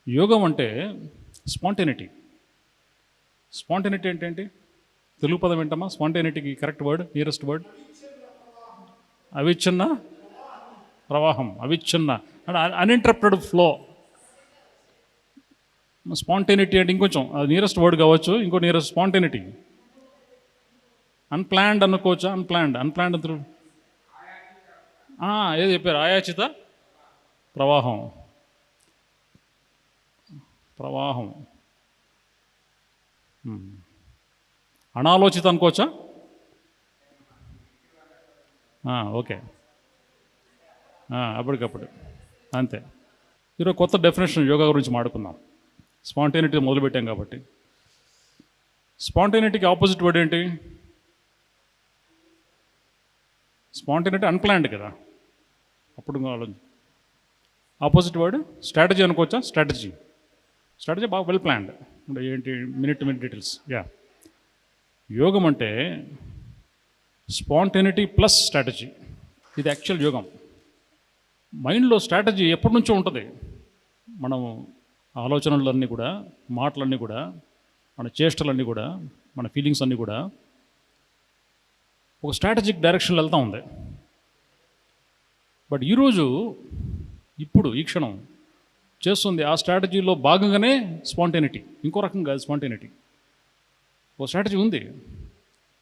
యోగం అంటే spontaneity. Spontaneity అంటే ఏంటి? తెలుగు పదం ఏంటమ్మా స్పాంటేనిటీకి కరెక్ట్ వర్డ్, నియరెస్ట్ వర్డ్? అవిచ్ఛిన్న ప్రవాహం, అవిచ్ఛిన్న అంటే అన్ఇంటరప్టెడ్ ఫ్లో. స్పాంటేనిటీ అంటే ఇంకొంచెం అది నియరెస్ట్ వర్డ్ కావచ్చు. ఇంకో నియరెస్ట్ స్పాంటేనిటీ అన్ప్లాన్డ్ అనుకోవచ్చా? అన్ప్లాన్డ్ ఏది చెప్పారు? ఆయాచిత ప్రవాహం. ప్రవాహం అనాలోచిత అనుకోవచ్చా? ఓకే, అప్పటికప్పుడు అంతే. ఈరోజు కొత్త డెఫినేషన్ యోగా గురించి మాడుకుందాం. స్పాంటేనిటీ మొదలుపెట్టాం కాబట్టి. స్పాంటేనిటీకి ఆపోజిట్ వర్డ్ ఏంటి? స్పాంటేనిటీ అన్ప్లాన్డ్ కదా. అప్పుడు ఆపోజిట్ వర్డ్ స్ట్రాటజీ అనుకోవచ్చా? స్ట్రాటజీ బాగా వెల్ ప్లాన్డ్ అంటే ఏంటి? Minute details. యోగం అంటే స్పాంటేనిటీ ప్లస్ స్ట్రాటజీ. ఇది యాక్చువల్ యోగం. మైండ్లో స్ట్రాటజీ ఎప్పటి నుంచో ఉంటుంది. మనం ఆలోచనలన్నీ కూడా, మాటలన్నీ కూడా, మన చేష్టలన్నీ కూడా, మన ఫీలింగ్స్ అన్నీ కూడా ఒక స్ట్రాటజిక్ డైరెక్షన్లో వెళ్తూ ఉంది. బట్ ఈరోజు ఇప్పుడు ఈ క్షణం చేస్తుంది ఆ స్ట్రాటజీలో భాగంగానే స్పాంటేనిటీ. ఇంకో రకం కాదు స్పాంటేనిటీ. ఓ స్ట్రాటజీ ఉంది,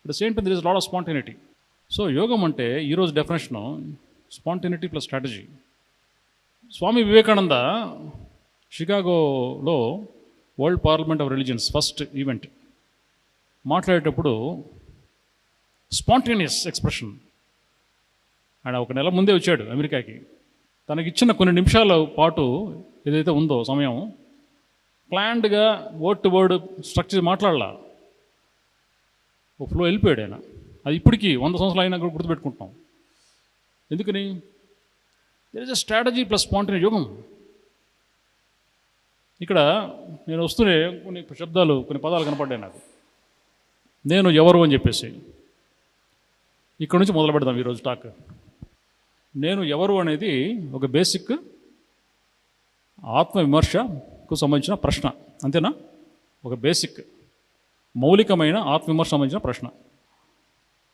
at the same time there is lot of spontaneity. So యోగం అంటే ఈరోజు definition spontaneity plus strategy. Swami Vivekananda షికాగోలో world parliament of religions first event మాట్లాడేటప్పుడు స్పాంటేనియస్ ఎక్స్ప్రెషన్. ఆయన ఒక నెల ముందే వచ్చాడు అమెరికాకి. తనకిచ్చిన కొన్ని నిమిషాల పాటు ఏదైతే ఉందో సమయం, ప్లాన్డ్గా వర్డ్ టు వర్డ్ స్ట్రక్చర్ మాట్లాడాల, ఒక ఫ్లో వెళ్ళిపోయాడు ఆయన. అది ఇప్పటికీ 100 సంవత్సరాలు అయినా కూడా గుర్తుపెట్టుకుంటున్నాం. ఎందుకని? There is a strategy plus spontaneous యోగం. ఇక్కడ నేను వస్తూనే కొన్ని శబ్దాలు, కొన్ని పదాలు కనపడ్డాయి నాకు. నేను ఎవరు అని చెప్పేసి ఇక్కడ నుంచి మొదలు పెడదాం ఈరోజు టాక్. నేను ఎవరు అనేది ఒక బేసిక్ ఆత్మవిమర్శకు సంబంధించిన ప్రశ్న, అంతేనా? ఒక బేసిక్ మౌలికమైన ఆత్మవిమర్శ సంబంధించిన ప్రశ్న.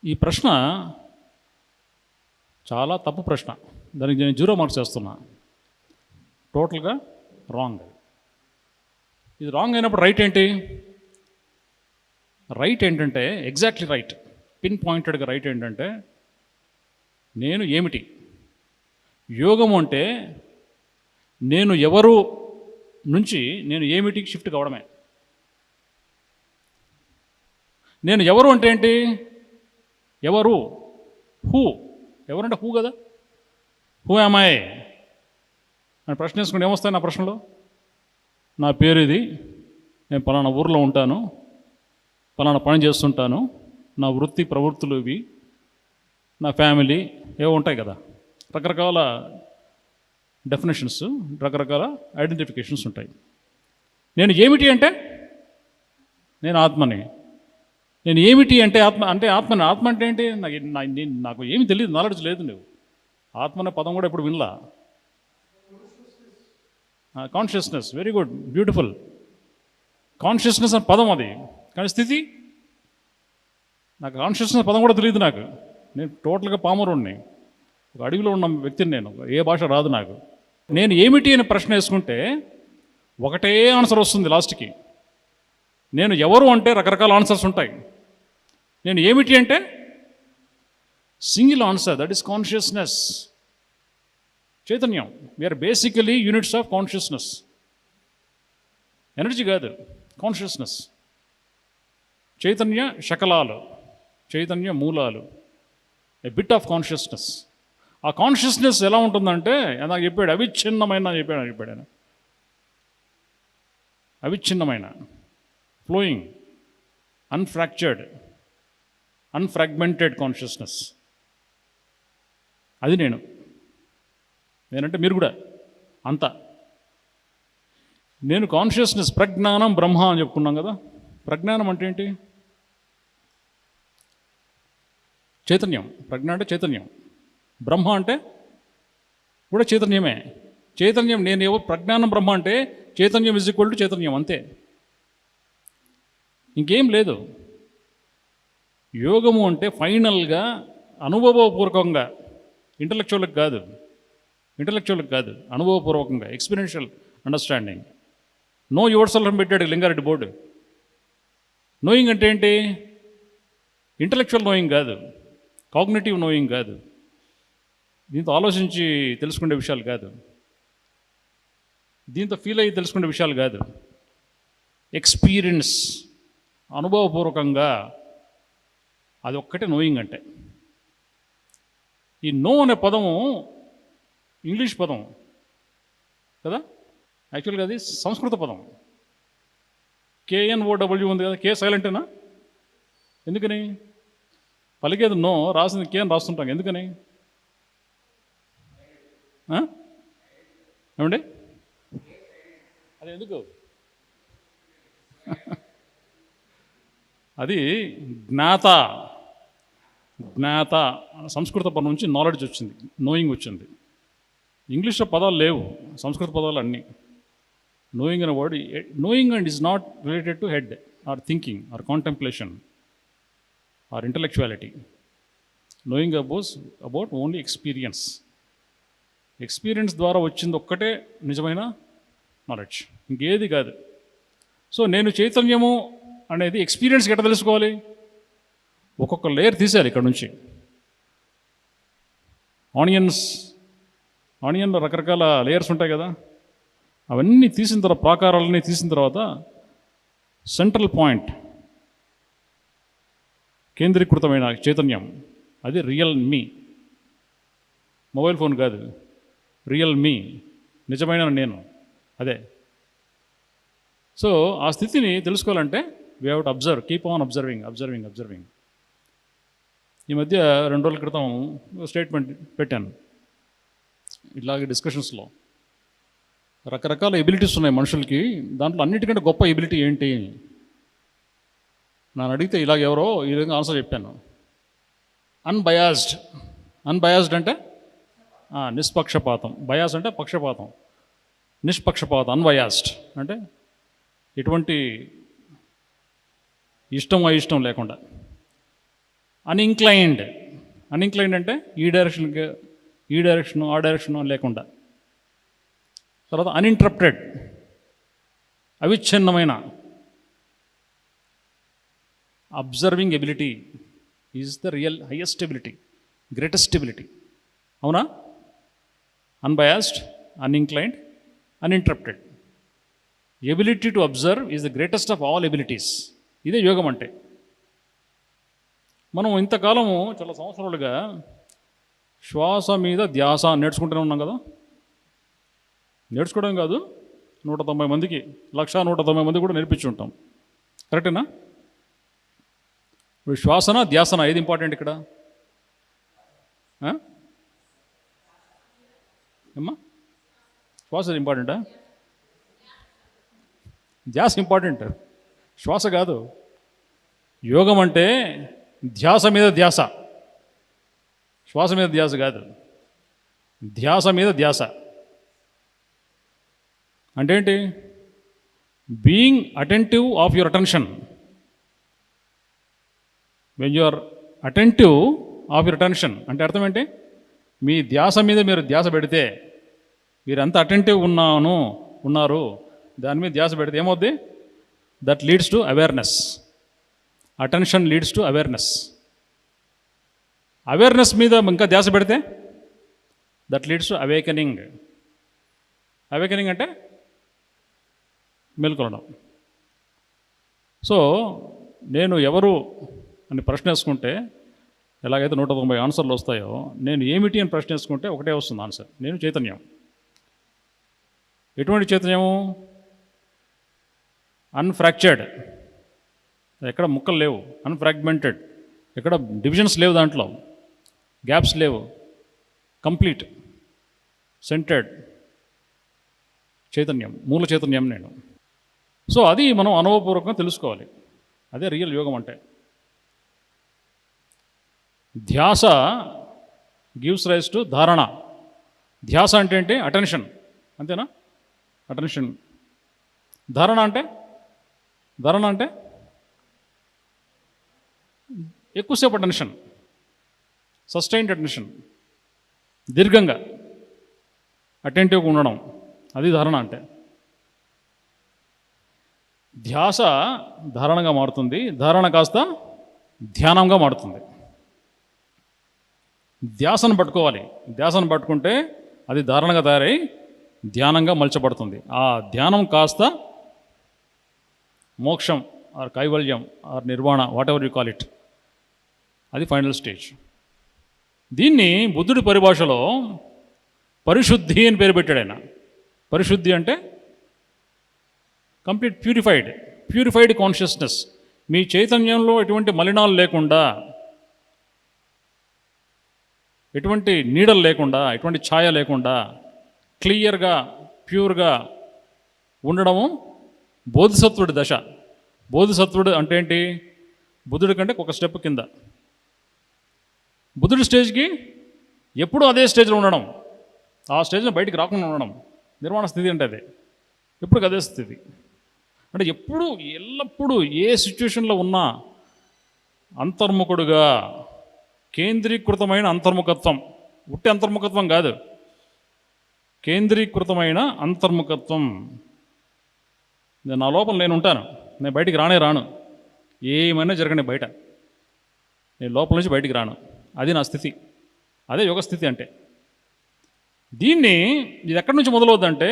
ఈ ప్రశ్న చాలా తప్పు ప్రశ్న. దానికి నేను 0 మార్క్స్ వేస్తున్నా. టోటల్గా రాంగ్. ఇది రాంగ్ అయినప్పుడు రైట్ ఏంటి? రైట్ ఏంటంటే ఎగ్జాక్ట్లీ రైట్, పిన్ పాయింటెడ్గా రైట్ ఏంటంటే నేను ఏమిటి? యోగము అంటే నేను ఎవరు నుంచి నేను ఏమిటికి షిఫ్ట్ కావడమే. నేను ఎవరు అంటే ఏంటి? ఎవరు? ఎవరంటే హూ కదా. హూ యామ్ ఐ అని ప్రశ్న వేసుకుంటే ఏమొస్తాయి నా ప్రశ్నలో? నా పేరు ఇది, నేను పలానా ఊర్లో ఉంటాను, పలానా పని చేస్తుంటాను, నా వృత్తి ప్రవృత్తులు ఇవి, నా ఫ్యామిలీ ఏవో ఉంటాయి కదా. రకరకాల డెఫినేషన్స్, రకరకాల ఐడెంటిఫికేషన్స్ ఉంటాయి. నేను ఏమిటి అంటే నేను ఆత్మని. నేను ఏమిటి అంటే ఆత్మని. ఆత్మ అంటే ఏంటి? నాకు ఏమి తెలియదు, నాలెడ్జ్ లేదు. నువ్వు ఆత్మ అనే పదం కూడా ఇప్పుడు వినలా. Consciousness, very good, beautiful. Consciousness అనే పదం అది, కానీ స్థితి నాకు కాన్షియస్నెస్ పదం కూడా తెలియదు నాకు. నేను టోటల్గా పామరుణ్ణి, ఒక అడవిలో ఉన్న వ్యక్తిని. నేను ఏ భాష రాదు నాకు. నేను ఏమిటి అని ప్రశ్న వేసుకుంటే ఒకటే ఆన్సర్ వస్తుంది లాస్ట్కి. నేను ఎవరు అంటే రకరకాల ఆన్సర్స్ ఉంటాయి. నేను ఏమిటి అంటే single answer, that is consciousness, చైతన్యం. We are basically units of consciousness. Energy కాదు, కాన్షియస్నెస్. చైతన్య శకలాలు, చైతన్య మూలాలు, ఏ బిట్ ఆఫ్ కాన్షియస్నెస్. ఆ కాన్షియస్నెస్ ఎలా ఉంటుందంటే నాకు చెప్పాడు, అవిచ్ఛిన్నమైన చెప్పాడు ఆయన. అవిచ్ఛిన్నమైన, ఫ్లోయింగ్, అన్ఫ్రాక్చర్డ్, అన్ఫ్రాగ్మెంటెడ్ కాన్షియస్నెస్. అది నేనంటే మీరు కూడా అంతా. నేను కాన్షియస్నెస్, ప్రజ్ఞానం బ్రహ్మ అని చెప్పుకున్నాం కదా. ప్రజ్ఞానం అంటే ఏంటి? చైతన్యం. ప్రజ్ఞ అంటే చైతన్యం. బ్రహ్మ అంటే కూడా చైతన్యమే. చైతన్యం నేను ప్రజ్ఞానం బ్రహ్మ అంటే చైతన్యం ఇజ్ ఈక్వల్ టు చైతన్యం, అంతే, ఇంకేం లేదు. యోగము అంటే ఫైనల్గా అనుభవపూర్వకంగా, ఇంటలెక్చువల్కి కాదు, అనుభవపూర్వకంగా, experiential understanding. Know yourself అని పెట్టాడు లింగారెడ్డి బోర్డు. నోయింగ్ అంటే ఏంటి? ఇంటలెక్చువల్ నోయింగ్ కాదు, కాగ్నిటివ్ నోయింగ్ కాదు, దీంతో ఆలోచించి తెలుసుకునే విషయాలు కాదు, దీంతో ఫీల్ అయ్యి తెలుసుకునే విషయాలు కాదు. ఎక్స్పీరియన్స్, అనుభవపూర్వకంగా, అది ఒక్కటే నోయింగ్ అంటే. ఈ నో అనే పదము ఇంగ్లీష్ పదం కదా, యాక్చువల్గా అది సంస్కృత పదం. KNOW ఉంది కదా, కే సైలెంటేనా? ఎందుకని? పలికేది నో, రాసింది కే అని రాస్తుంటాం, ఎందుకని? ఏమండి అది ఎందుకు? అది జ్ఞాత సంస్కృత పదం నుంచి నాలెడ్జ్ వచ్చింది, నోయింగ్ వచ్చింది. ఇంగ్లీష్లో పదాలు లేవు, సంస్కృత పదాలు అన్నీ. నోయింగ్ అనే word, knowing and is not related to head or thinking or contemplation or intellectuality. Knowing about only experience. Experience ద్వారా వచ్చింది ఒక్కటే నిజమైన నాలెడ్జ్, ఇంకేది కాదు. సో నేను చైతన్యము అనేది ఎక్స్పీరియన్స్కి ఎట్లా తెలుసుకోవాలి? ఒక్కొక్క లేయర్ తీసేయాలి ఇక్కడ నుంచి. ఆనియన్లో రకరకాల లేయర్స్ ఉంటాయి కదా, అవన్నీ తీసిన తర్వాత, ప్రాకారాలన్నీ తీసిన తర్వాత సెంట్రల్ పాయింట్, కేంద్రీకృతమైన చైతన్యం, అది రియల్ మీ. మొబైల్ ఫోన్ కాదు, రియల్ మీ, నిజమైన నేను, అదే. సో ఆ స్థితిని తెలుసుకోవాలంటే we have to observe, keep on observing. ఈ మధ్య 2 రోజుల క్రితం స్టేట్మెంట్ పెట్టాను ఇట్లాగే డిస్కషన్స్లో. రకరకాల ఎబిలిటీస్ ఉన్నాయి మనుషులకి, దాంట్లో అన్నిటికంటే గొప్ప ఎబిలిటీ ఏంటి నన్ను అడిగితే ఇలాగ ఎవరో ఈ విధంగా ఆన్సర్ చెప్పాను. అన్బయాస్డ్ అంటే నిష్పక్షపాతం, బయాస్ అంటే పక్షపాతం, నిష్పక్షపాతం, అన్బయాస్డ్ అంటే ఎటువంటి అయిష్టం లేకుండా. అన్ఇంక్లైన్డ్ అంటే ఈ డైరెక్షన్ ఆ డైరెక్షన్ లేకుండా. తర్వాత అన్ఇంటరప్టెడ్, అవిచ్ఛిన్నమైన. Observing ability is the real highest ability, greatest ability. అవునా? Unbiased, uninclined, uninterrupted. Ability to observe is the greatest of all abilities. ఇదే యోగం అంటే. మనం ఇంతకాలము చాలా సంవత్సరాలుగా శ్వాస మీద ధ్యాస నేర్చుకుంటూనే ఉన్నాం కదా. నేర్చుకోవడం కాదు, 190 మందికి, 190 మంది కూడా నేర్పించి ఉంటాం. కరెక్టేనా? ఇప్పుడు శ్వాసన ధ్యాసన ఏది ఇంపార్టెంట్ ఇక్కడ? ఏమ్మా, శ్వాస ఇంపార్టెంటా? ధ్యాస ఇంపార్టెంట్, శ్వాస కాదు. యోగం అంటే ధ్యాస మీద ధ్యాస, శ్వాస మీద ధ్యాస కాదు, ధ్యాస మీద ధ్యాస. అంటే ఏంటి? Being attentive of your attention. When you are attentive of your attention అంటే అర్థం ఏంటి? మీ ధ్యాస మీద మీరు ధ్యాస పెడితే, మీరు ఎంత అటెంటివ్ ఉన్నారు దాని మీద ధ్యాస పెడితే ఏమవుద్ది? That leads to awareness. Attention leads to awareness. Awareness మీద ఇంకా ధ్యాస పెడితే that leads to awakening. Awakening అంటే మేల్కొనడం. సో నేను ఎవరు అని ప్రశ్న వేసుకుంటే ఎలాగైతే 190 ఆన్సర్లు వస్తాయో, నేను ఏమిటి అని ప్రశ్న వేసుకుంటే ఒకటే వస్తుంది ఆన్సర్. నేను చైతన్యం. ఎటువంటి చైతన్యము? అన్ఫ్రాక్చర్డ్, ఎక్కడ ముక్కలు లేవు. అన్ఫ్రాగ్మెంటెడ్, ఎక్కడ డివిజన్స్ లేవు, దాంట్లో గ్యాప్స్ లేవు. కంప్లీట్ సెంటర్డ్ చైతన్యం, మూల చైతన్యం నేను. సో అది మనం అనుభవపూర్వకంగా తెలుసుకోవాలి. అదే రియల్ యోగం అంటే. ధ్యాస గివ్స్ రైజ్ టు ధారణ. ధ్యాస అంటే ఏంటి? అటెన్షన్. అంతేనా? అటెన్షన్. ధారణ అంటే ఎక్కువసేపు అటెన్షన్, సస్టైన్డ్ అటెన్షన్, దీర్ఘంగా అటెంటివ్గా ఉండడం, అది ధారణ అంటే. ధ్యాస ధారణగా మారుతుంది, ధారణ కాస్త ధ్యానంగా మారుతుంది. ధ్యాసను పట్టుకోవాలి, ధ్యాసను పట్టుకుంటే అది ధారణగా తయారై ధ్యానంగా మలచబడుతుంది. ఆ ధ్యానం కాస్త మోక్షం ఆర్ కైవల్యం ఆర్ నిర్వాణ, whatever you call it, అది ఫైనల్ స్టేజ్. దీన్ని బుద్ధుడి పరిభాషలో పరిశుద్ధి అని పేరు పెట్టాడు ఆయన. పరిశుద్ధి అంటే కంప్లీట్ ప్యూరిఫైడ్ కాన్షియస్నెస్. మీ చైతన్యంలో ఎటువంటి మలినాలు లేకుండా, ఎటువంటి నీడలు లేకుండా, ఎటువంటి ఛాయ లేకుండా క్లియర్గా ప్యూర్గా ఉండడము బోధిసత్వుడి దశ. బోధిసత్వుడు అంటే ఏంటి? బుద్ధుడి కంటే ఒక స్టెప్ కింద. బుద్ధుడి స్టేజ్కి ఎప్పుడూ అదే స్టేజ్లో ఉండడం, ఆ స్టేజ్లో బయటికి రాకుండా ఉండడం నిర్వాణ స్థితి అంటే అదే. ఎప్పుడు అదే స్థితి అంటే ఎప్పుడు ఎల్లప్పుడూ ఏ సిచ్యువేషన్లో ఉన్నా అంతర్ముఖుడుగా, కేంద్రీకృతమైన అంతర్ముఖత్వం. ఉట్టి అంతర్ముఖత్వం కాదు, కేంద్రీకృతమైన అంతర్ముఖత్వం. నా లోపల నేను ఉంటాను, నేను బయటికి రాను. ఏమైనా జరగని బయట, నేను లోపల నుంచి బయటికి రాను. అది నా స్థితి, అదే యోగ స్థితి అంటే. దీన్ని ఇది ఎక్కడి నుంచి మొదలవుద్దంటే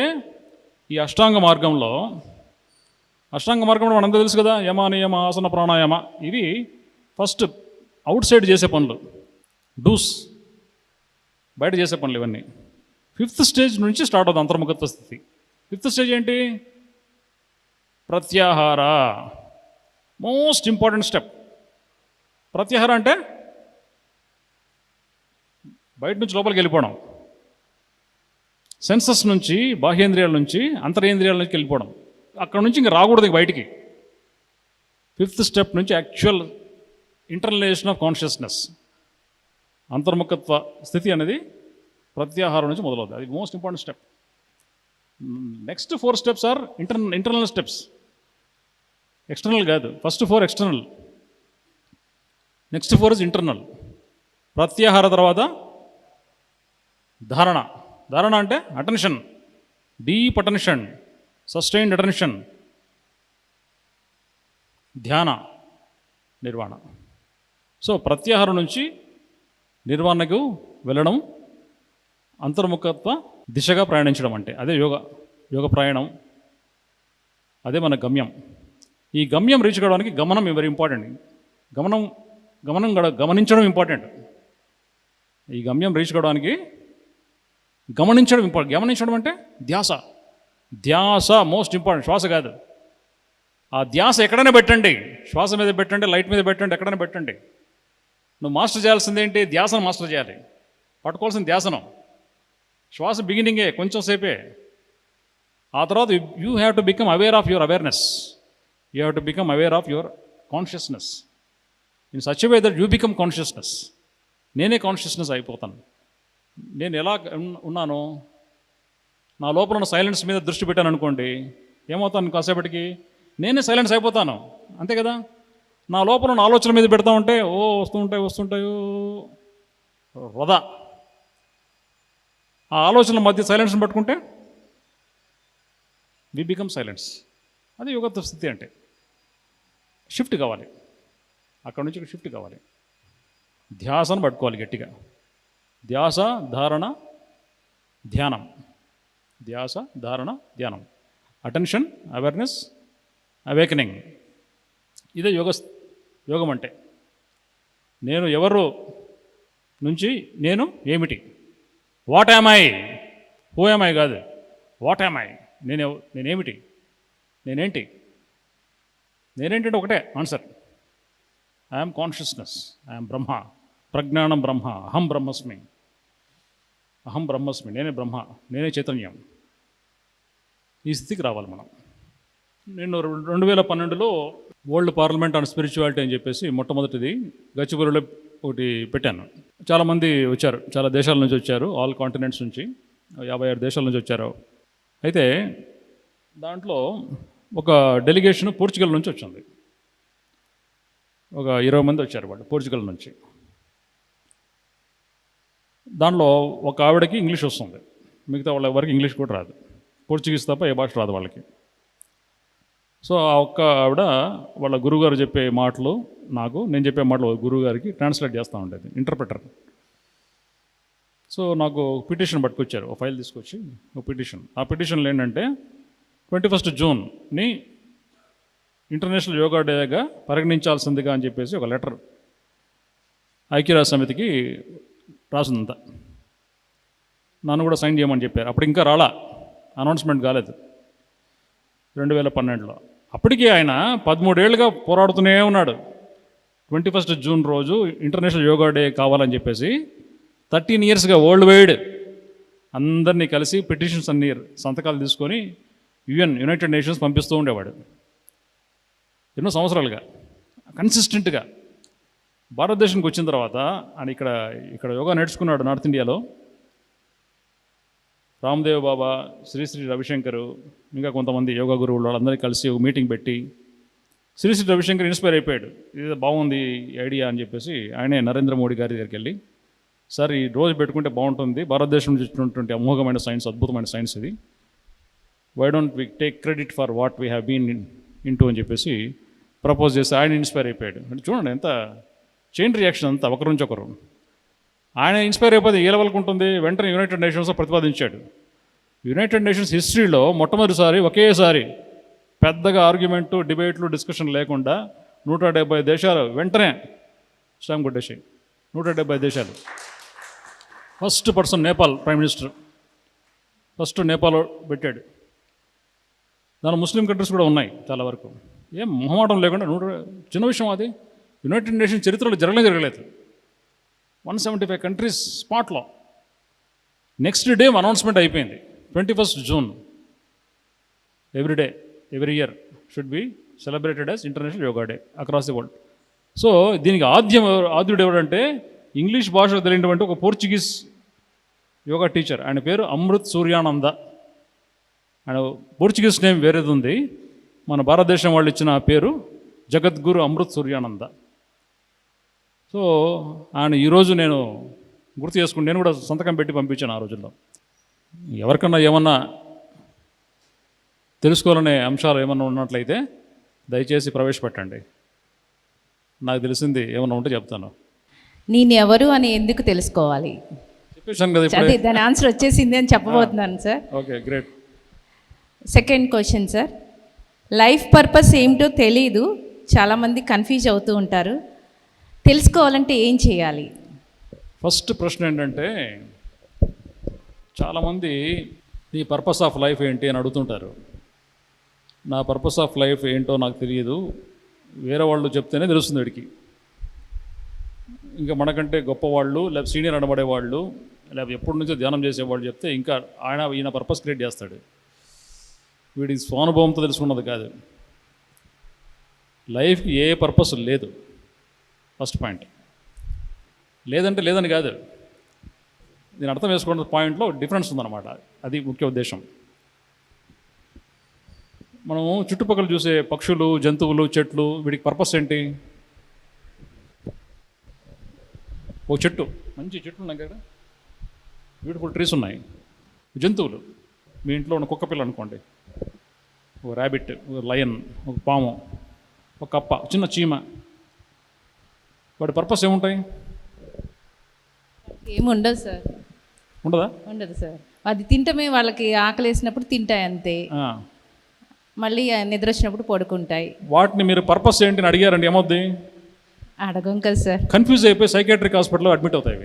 ఈ అష్టాంగ మార్గంలో మనందరూ తెలుసు కదా, యమ నియమ ఆసన ప్రాణాయామ, ఇవి ఫస్ట్ అవుట్ సైడ్ చేసే పనులు, డూస్, బయట చేసే పనులు ఇవన్నీ. 5th స్టేజ్ నుంచి స్టార్ట్ అవుతుంది అంతర్ముఖత్వ స్థితి. 5th స్టేజ్ ఏంటి? ప్రత్యాహార, మోస్ట్ ఇంపార్టెంట్ స్టెప్. ప్రత్యాహార అంటే బయట నుంచి లోపలికి వెళ్ళిపోవడం, సెన్సస్ నుంచి, బాహ్యేంద్రియాల నుంచి, అంతరేంద్రియాల నుంచి వెళ్ళిపోవడం. అక్కడ నుంచి ఇంకా రాకూడదు బయటికి. 5th స్టెప్ నుంచి యాక్చువల్ ఇంటర్నలైజేషన్ ఆఫ్ కాన్షియస్నెస్, అంతర్ముఖత్వ స్థితి అనేది ప్రత్యాహారం నుంచి మొదలవుతుంది. అది most important step. Next 4 steps are internal steps, external కాదు. First 4 external, next 4 is internal. ప్రత్యాహార తర్వాత ధారణ అంటే attention, deep attention, sustained attention, ధ్యాన, నిర్వాణ. సో ప్రత్యాహారం నుంచి నిర్వాణకు వెళ్ళడం, అంతర్ముఖత్వ దిశగా ప్రయాణించడం అంటే అదే యోగ ప్రయాణం, అదే మన గమ్యం. ఈ గమ్యం రీచ్ కావడానికి గమనం వెరీ ఇంపార్టెంట్. గమనించడం ఇంపార్టెంట్. ఈ గమ్యం రీచ్ కావడానికి గమనించడం ఇంపార్టెంట్. గమనించడం అంటే ధ్యాస మోస్ట్ ఇంపార్టెంట్. శ్వాస కాదు, ఆ ధ్యాస ఎక్కడైనా పెట్టండి, శ్వాస మీద పెట్టండి, లైట్ మీద పెట్టండి, ఎక్కడైనా పెట్టండి. నువ్వు మాస్టర్ చేయాల్సింది ఏంటి? ధ్యాసను మాస్టర్ చేయాలి. పట్టుకోవాల్సిన ధ్యాసనం. శ్వాస బిగినింగే, కొంచెం సేపే. ఆ తర్వాత you have to become aware of your awareness, you have to become aware of your consciousness in such way that you become consciousness. నేనే కాన్షియస్నెస్ అయిపోతాను. నేను ఎలా ఉన్నాను, నా లోపల ఉన్న సైలెన్స్ మీద దృష్టి పెట్టాను అనుకోండి, ఏమవుతాను? కాసేపటికి నేనే సైలెన్స్ అయిపోతాను, అంతే కదా. నా లోపల ఉన్న ఆలోచన మీద పెడతా ఉంటే వస్తుంటాయో వృధా. ఆ ఆలోచనల మధ్య సైలెన్స్ని పట్టుకుంటే వి బికమ్ సైలెన్స్. అది యోగత్వ స్థితి అంటే. షిఫ్ట్ కావాలి, అక్కడ నుంచి షిఫ్ట్ కావాలి. ధ్యాసను పట్టుకోవాలి గట్టిగా. ధ్యాస, ధారణ, ధ్యానం. ధ్యాస, ధారణ, ధ్యానం. Attention, awareness, awakening. ఇదే యోగం అంటే. నేను ఎవరు నుంచి నేను ఏమిటి, what am I, who am I కాదు, వాట్ యామ్ ఐ, నేనేమిటి, నేనేంటంటే ఒకటే ఆన్సర్. ఐఎమ్ కాన్షియస్నెస్, ఐఎమ్ బ్రహ్మ, ప్రజ్ఞానం బ్రహ్మ, అహం బ్రహ్మస్మి, నేనే బ్రహ్మ, నేనే చైతన్యం. ఈ స్థితికి రావాలి మనం. నేను 2012లో వరల్డ్ పార్లమెంట్ ఆన్ స్పిరిచువాలిటీ అని చెప్పేసి మొట్టమొదటిది గచ్చిబౌలిలో ఒకటి పెట్టాను. చాలామంది వచ్చారు, చాలా దేశాల నుంచి వచ్చారు, ఆల్ కాంటినెంట్స్ నుంచి, 56 దేశాల నుంచి వచ్చారు. అయితే దాంట్లో ఒక డెలిగేషన్ పోర్చుగల్ నుంచి వచ్చింది. ఒక 20 మంది వచ్చారు వాళ్ళు పోర్చుగల్ నుంచి. దానిలో ఒక ఆవిడకి ఇంగ్లీష్ వస్తుంది, మిగతా వాళ్ళ ఎవరికి ఇంగ్లీష్ కూడా రాదు, పోర్చుగీస్ తప్ప ఏ భాష రాదు వాళ్ళకి. సో ఆ ఒక్క ఆవిడ వాళ్ళ గురువుగారు చెప్పే మాటలు నేను చెప్పే మాటలు గురువుగారికి ట్రాన్స్లేట్ చేస్తూ ఉండేది, ఇంటర్ప్రిటర్. సో నాకు పిటిషన్ పట్టుకొచ్చారు, ఒక ఫైల్ తీసుకొచ్చి ఒక పిటిషన్. ఆ పిటిషన్లో ఏంటంటే 21 జూన్ని ఇంటర్నేషనల్ యోగా డేగా పరిగణించాల్సిందిగా అని చెప్పేసి ఒక లెటర్ ఐక్యరాజ్య సమితికి రాసిందంతా. నన్ను కూడా సైన్ చేయమని చెప్పారు. అప్పుడు ఇంకా రాలా, అనౌన్స్మెంట్ కాలేదు 2012లో. అప్పటికీ ఆయన 13 ఏళ్ళుగా పోరాడుతూనే ఉన్నాడు. 21 జూన్ రోజు ఇంటర్నేషనల్ యోగా డే కావాలని చెప్పేసి 13 ఇయర్స్గా వరల్డ్ వైడ్ అందరినీ కలిసి పిటిషన్స్ అన్ని సంతకాలు తీసుకొని యునైటెడ్ నేషన్స్ పంపిస్తూ ఉండేవాడు ఎన్నో సంవత్సరాలుగా కన్సిస్టెంట్గా. భారతదేశానికి వచ్చిన తర్వాత ఆయన ఇక్కడ యోగా నేర్చుకున్నాడు నార్త్ ఇండియాలో. రామ్దేవ్ బాబా, శ్రీ రవిశంకర్, ఇంకా కొంతమంది యోగా గురువులు వాళ్ళందరినీ కలిసి ఒక మీటింగ్ పెట్టి శ్రీ రవిశంకర్ ఇన్స్పైర్ అయిపోయాడు, ఇది బాగుంది ఐడియా అని చెప్పేసి ఆయనే నరేంద్ర మోడీ గారి దగ్గరికి వెళ్ళి, సార్ ఈ రోజు పెట్టుకుంటే బాగుంటుంది, భారతదేశం నుంచి వచ్చినటువంటి అమోఘమైన సైన్స్, అద్భుతమైన సైన్స్ ఇది, why don't we take credit for what we have been into అని చెప్పేసి ప్రపోజ్ చేసి ఆయన ఇన్స్పైర్ అయిపోయాడు. అంటే చూడండి ఎంత చైన్ రియాక్షన్ అంతా, ఒకరి నుంచి ఒకరు. ఆయన ఇన్స్పైర్ అయిపోతే ఏ లెవెల్కి ఉంటుంది, వెంటనే యునైటెడ్ నేషన్స్లో ప్రతిపాదించాడు. యునైటెడ్ నేషన్స్ హిస్టరీలో మొట్టమొదటిసారి ఒకేసారి పెద్దగా ఆర్గ్యుమెంటు, డిబేట్లు, డిస్కషన్ లేకుండా 170 దేశాలు వెంటనే స్టాంప్ కొట్టేసాయి. 170 దేశాలు. First person Nepal prime minister first Nepal పెట్టాడు. దాని ముస్లిం కంట్రీస్ కూడా ఉన్నాయి చాలా వరకు. ఏం మొహమాటం లేకుండా చిన్న విషయం అది. యునైటెడ్ నేషన్ చరిత్రలో జరగలేదు. 175 కంట్రీస్ స్పాట్లో. నెక్స్ట్ డే అనౌన్స్మెంట్ అయిపోయింది, 21 June every year should be celebrated as international yoga day across the world. So దీనికి ఆద్యుడు ఎవడంటే ఇంగ్లీష్ భాష తెలియనటువంటి ఒక పోర్చుగీస్ యోగా టీచర్, ఆయన పేరు అమృత్ సూర్యానంద. ఆయన పోర్చుగీస్ నేమ్ వేరేది ఉంది, మన భారతదేశం వాళ్ళు ఇచ్చిన పేరు జగద్గురు అమృత్ సూర్యానంద. సో ఆయన ఈరోజు నేను గుర్తు చేసుకుని నేను కూడా సంతకం పెట్టి పంపించాను ఆ రోజుల్లో. ఎవరికన్నా ఏమన్నా తెలుసుకోవాలనే అంశాలు ఏమన్నా ఉన్నట్లయితే దయచేసి ప్రవేశపెట్టండి. నాకు తెలిసింది ఏమన్నా ఉంటే చెప్తాను. నేను ఎవరు అని ఎందుకు తెలుసుకోవాలి? చెప్పేశాను కదా, అదే దాని ఆన్సర్ వచ్చేసింది అని చెప్పబోతున్నాను sir. Okay, great. Second question sir, life purpose ఏమిటో తెలీదు, చాలామంది కన్ఫ్యూజ్ అవుతూ ఉంటారు, తెలుసుకోవాలంటే ఏం చేయాలి? ఫస్ట్ ప్రశ్న ఏంటంటే, చాలామంది నీ పర్పస్ ఆఫ్ లైఫ్ ఏంటి అని అడుగుతుంటారు. నా పర్పస్ ఆఫ్ లైఫ్ ఏంటో నాకు తెలియదు, వేరే వాళ్ళు చెప్తేనే తెలుస్తుంది వీడికి. ఇంకా మనకంటే గొప్పవాళ్ళు, లేకపోతే సీనియర్ అనబడేవాళ్ళు, లేకపోతే ఎప్పటి నుంచో ధ్యానం చేసేవాళ్ళు చెప్తే ఇంకా ఈయన పర్పస్ క్రియేట్ చేస్తాడు. వీడికి స్వానుభవంతో తెలుసుకున్నది కాదు. లైఫ్కి ఏ పర్పస్ లేదు, ఫస్ట్ పాయింట్. లేదంటే లేదని కాదు, దీని అర్థం వేసుకున్న పాయింట్లో డిఫరెన్స్ ఉందన్నమాట. అది ముఖ్య ఉద్దేశం. మనము చుట్టుపక్కల చూసే పక్షులు, జంతువులు, చెట్లు, వీటికి పర్పస్ ఏంటి? ఒక చెట్టు, మంచి చెట్లు ఉన్నాయి కదా, బ్యూటిఫుల్ ట్రీస్ ఉన్నాయి. జంతువులు, మీ ఇంట్లో ఉన్న కుక్క పిల్ల అనుకోండి, ఒక ర్యాబిట్, ఒక లయన్, ఒక పాము, ఒక కప్ప, చిన్న చీమ, వాటి పర్పస్ ఏముంటాయి? ఏముండదు సార్. ఉండదా? ఉండదు సార్. అది తింటమే, వాళ్ళకి ఆకలి వేసినప్పుడు తింటాయి అంతే, మళ్ళీ నిద్ర వచ్చినప్పుడు పడుకుంటాయి. వాటిని మీరు పర్పస్ ఏంటి అని అడిగారండి, ఏమవుద్ది? అడగం కదా సార్. కన్ఫ్యూజ్ అయిపోయి సైకాట్రిక్ హాస్పిటల్లో అడ్మిట్ అవుతాయి.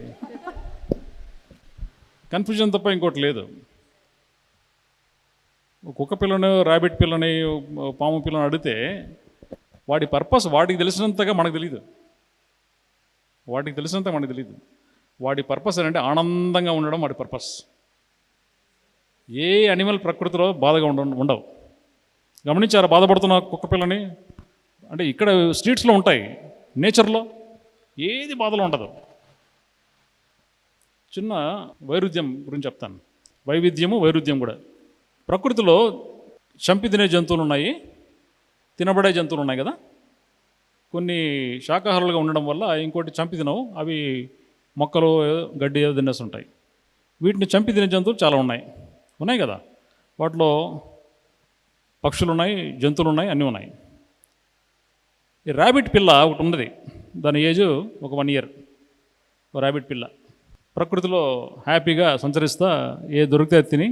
కన్ఫ్యూజన్ తప్ప ఇంకోటి లేదు. కుక్క పిల్లని, ర్యాబిట్ పిల్లని, పాము పిల్లని అడిగితే వాటి పర్పస్ వాటికి తెలిసినంతగా మనకు తెలియదు. వాటి పర్పస్ ఏంటంటే ఆనందంగా ఉండడం వాటి పర్పస్. ఏ అనిమల్ ప్రకృతిలో బాధగా ఉండవు. గమనించారా బాధపడుతున్న కుక్క పిల్లని? అంటే ఇక్కడ స్ట్రీట్స్లో ఉంటాయి, నేచర్లో ఏది బాధలో ఉండదు. చిన్న వైరుధ్యం గురించి చెప్తాను, వైవిధ్యము వైరుధ్యం కూడా. ప్రకృతిలో చంపి తినే జంతువులు ఉన్నాయి, తినబడే జంతువులు ఉన్నాయి కదా. కొన్ని శాకాహారులుగా ఉండడం వల్ల ఇంకోటి చంపి తినవు, అవి మొక్కలు గడ్డి ఏదో తినేస్తుంటాయి. వీటిని చంపి తినే జంతువులు చాలా ఉన్నాయి కదా. వాటిలో పక్షులు ఉన్నాయి, జంతువులు ఉన్నాయి, అన్నీ ఉన్నాయి. ఈ ర్యాబిట్ పిల్ల ఒకటి ఉన్నది, దాని ఏజ్ ఒక 1 year. ర్యాబిట్ పిల్ల ప్రకృతిలో హ్యాపీగా సంచరిస్తా ఏ దొరికితే అది తిని,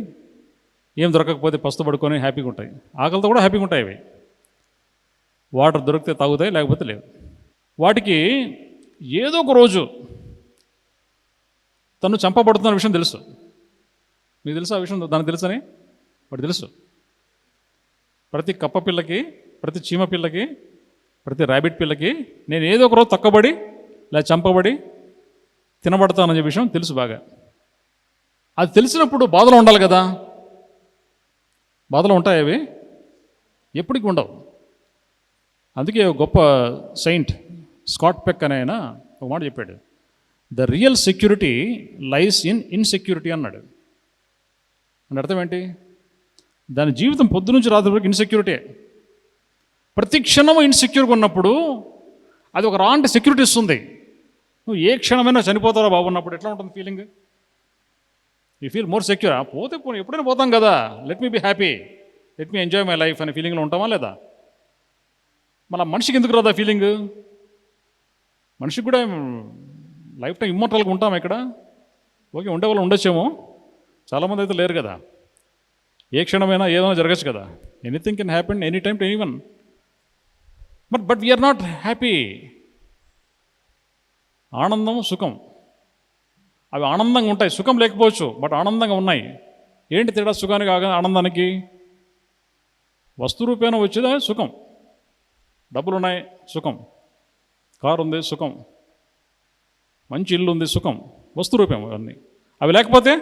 ఏం దొరకకపోతే పస్తు పడుకొని హ్యాపీగా ఉంటాయి. ఆకలితో కూడా హ్యాపీగా ఉంటాయి అవి. వాటర్ దొరికితే తాగుతాయి, లేకపోతే లేవు. వాటికి ఏదో ఒక రోజు తను చంపబడుతున్న విషయం తెలుసు. మీకు తెలుసు ఆ విషయం? దానికి తెలుసని వాడు తెలుసు. ప్రతి కప్ప పిల్లకి, ప్రతి చీమ పిల్లకి, ప్రతి ర్యాబిట్ పిల్లకి నేను ఏదో ఒక రోజు తక్కబడి లేదా చంపబడి తినబడతాననే విషయం తెలుసు బాగా. అది తెలిసినప్పుడు బాధలో ఉండాలి కదా. బాధలో ఉంటాయి అవి, ఎప్పటికీ ఉండవు. అందుకే ఒక గొప్ప సెయింట్ స్కాట్ పెక్ అనే ఆయన ఒక మాట చెప్పాడు, the real security lies in insecurity అన్నాడు. అని అర్థం ఏంటి? దాని జీవితం పొద్దు నుంచి రాత్రి వరకు ఇన్సెక్యూరిటీ. ప్రతి క్షణము ఇన్సెక్యూర్గా ఉన్నప్పుడు అది ఒక రాంటి సెక్యూరిటీ ఇస్తుంది. నువ్వు ఏ క్షణమైనా చనిపోతారా బాబు ఉన్నప్పుడు ఎట్లా ఉంటుంది feeling? You feel more secure. పోతే పోనీ ఎప్పుడైనా పోతాం కదా, let me be happy, let me enjoy my life అనే ఫీలింగ్లో ఉంటామా లేదా? మళ్ళీ మనిషికి ఎందుకు రాదా ఫీలింగ్? మనిషికి కూడా లైఫ్ టైం ఇమ్మోర్టల్గా ఉంటాం ఇక్కడ. ఓకే, ఉండేవాళ్ళు ఉండొచ్చేమో, చాలామంది అయితే లేరు కదా. ఏ క్షణమైనా ఏదైనా జరగచ్చు కదా. Anything can happen any time to anyone. But we are not happy. ఆనందం, సుఖం అవి ఆనందంగా ఉంటాయి. సుఖం లేకపోవచ్చు, బట్ ఆనందంగా ఉన్నాయి. ఏంటి తేడా సుఖానికి ఆనందానికి? వస్తు రూపేణ వచ్చేదా సుఖం. డబ్బులు ఉన్నాయి, సుఖం. కారు ఉంది, సుఖం. మంచి ఇల్లు ఉంది, సుఖం. వస్తు రూపం అవన్నీ. అవి లేకపోతే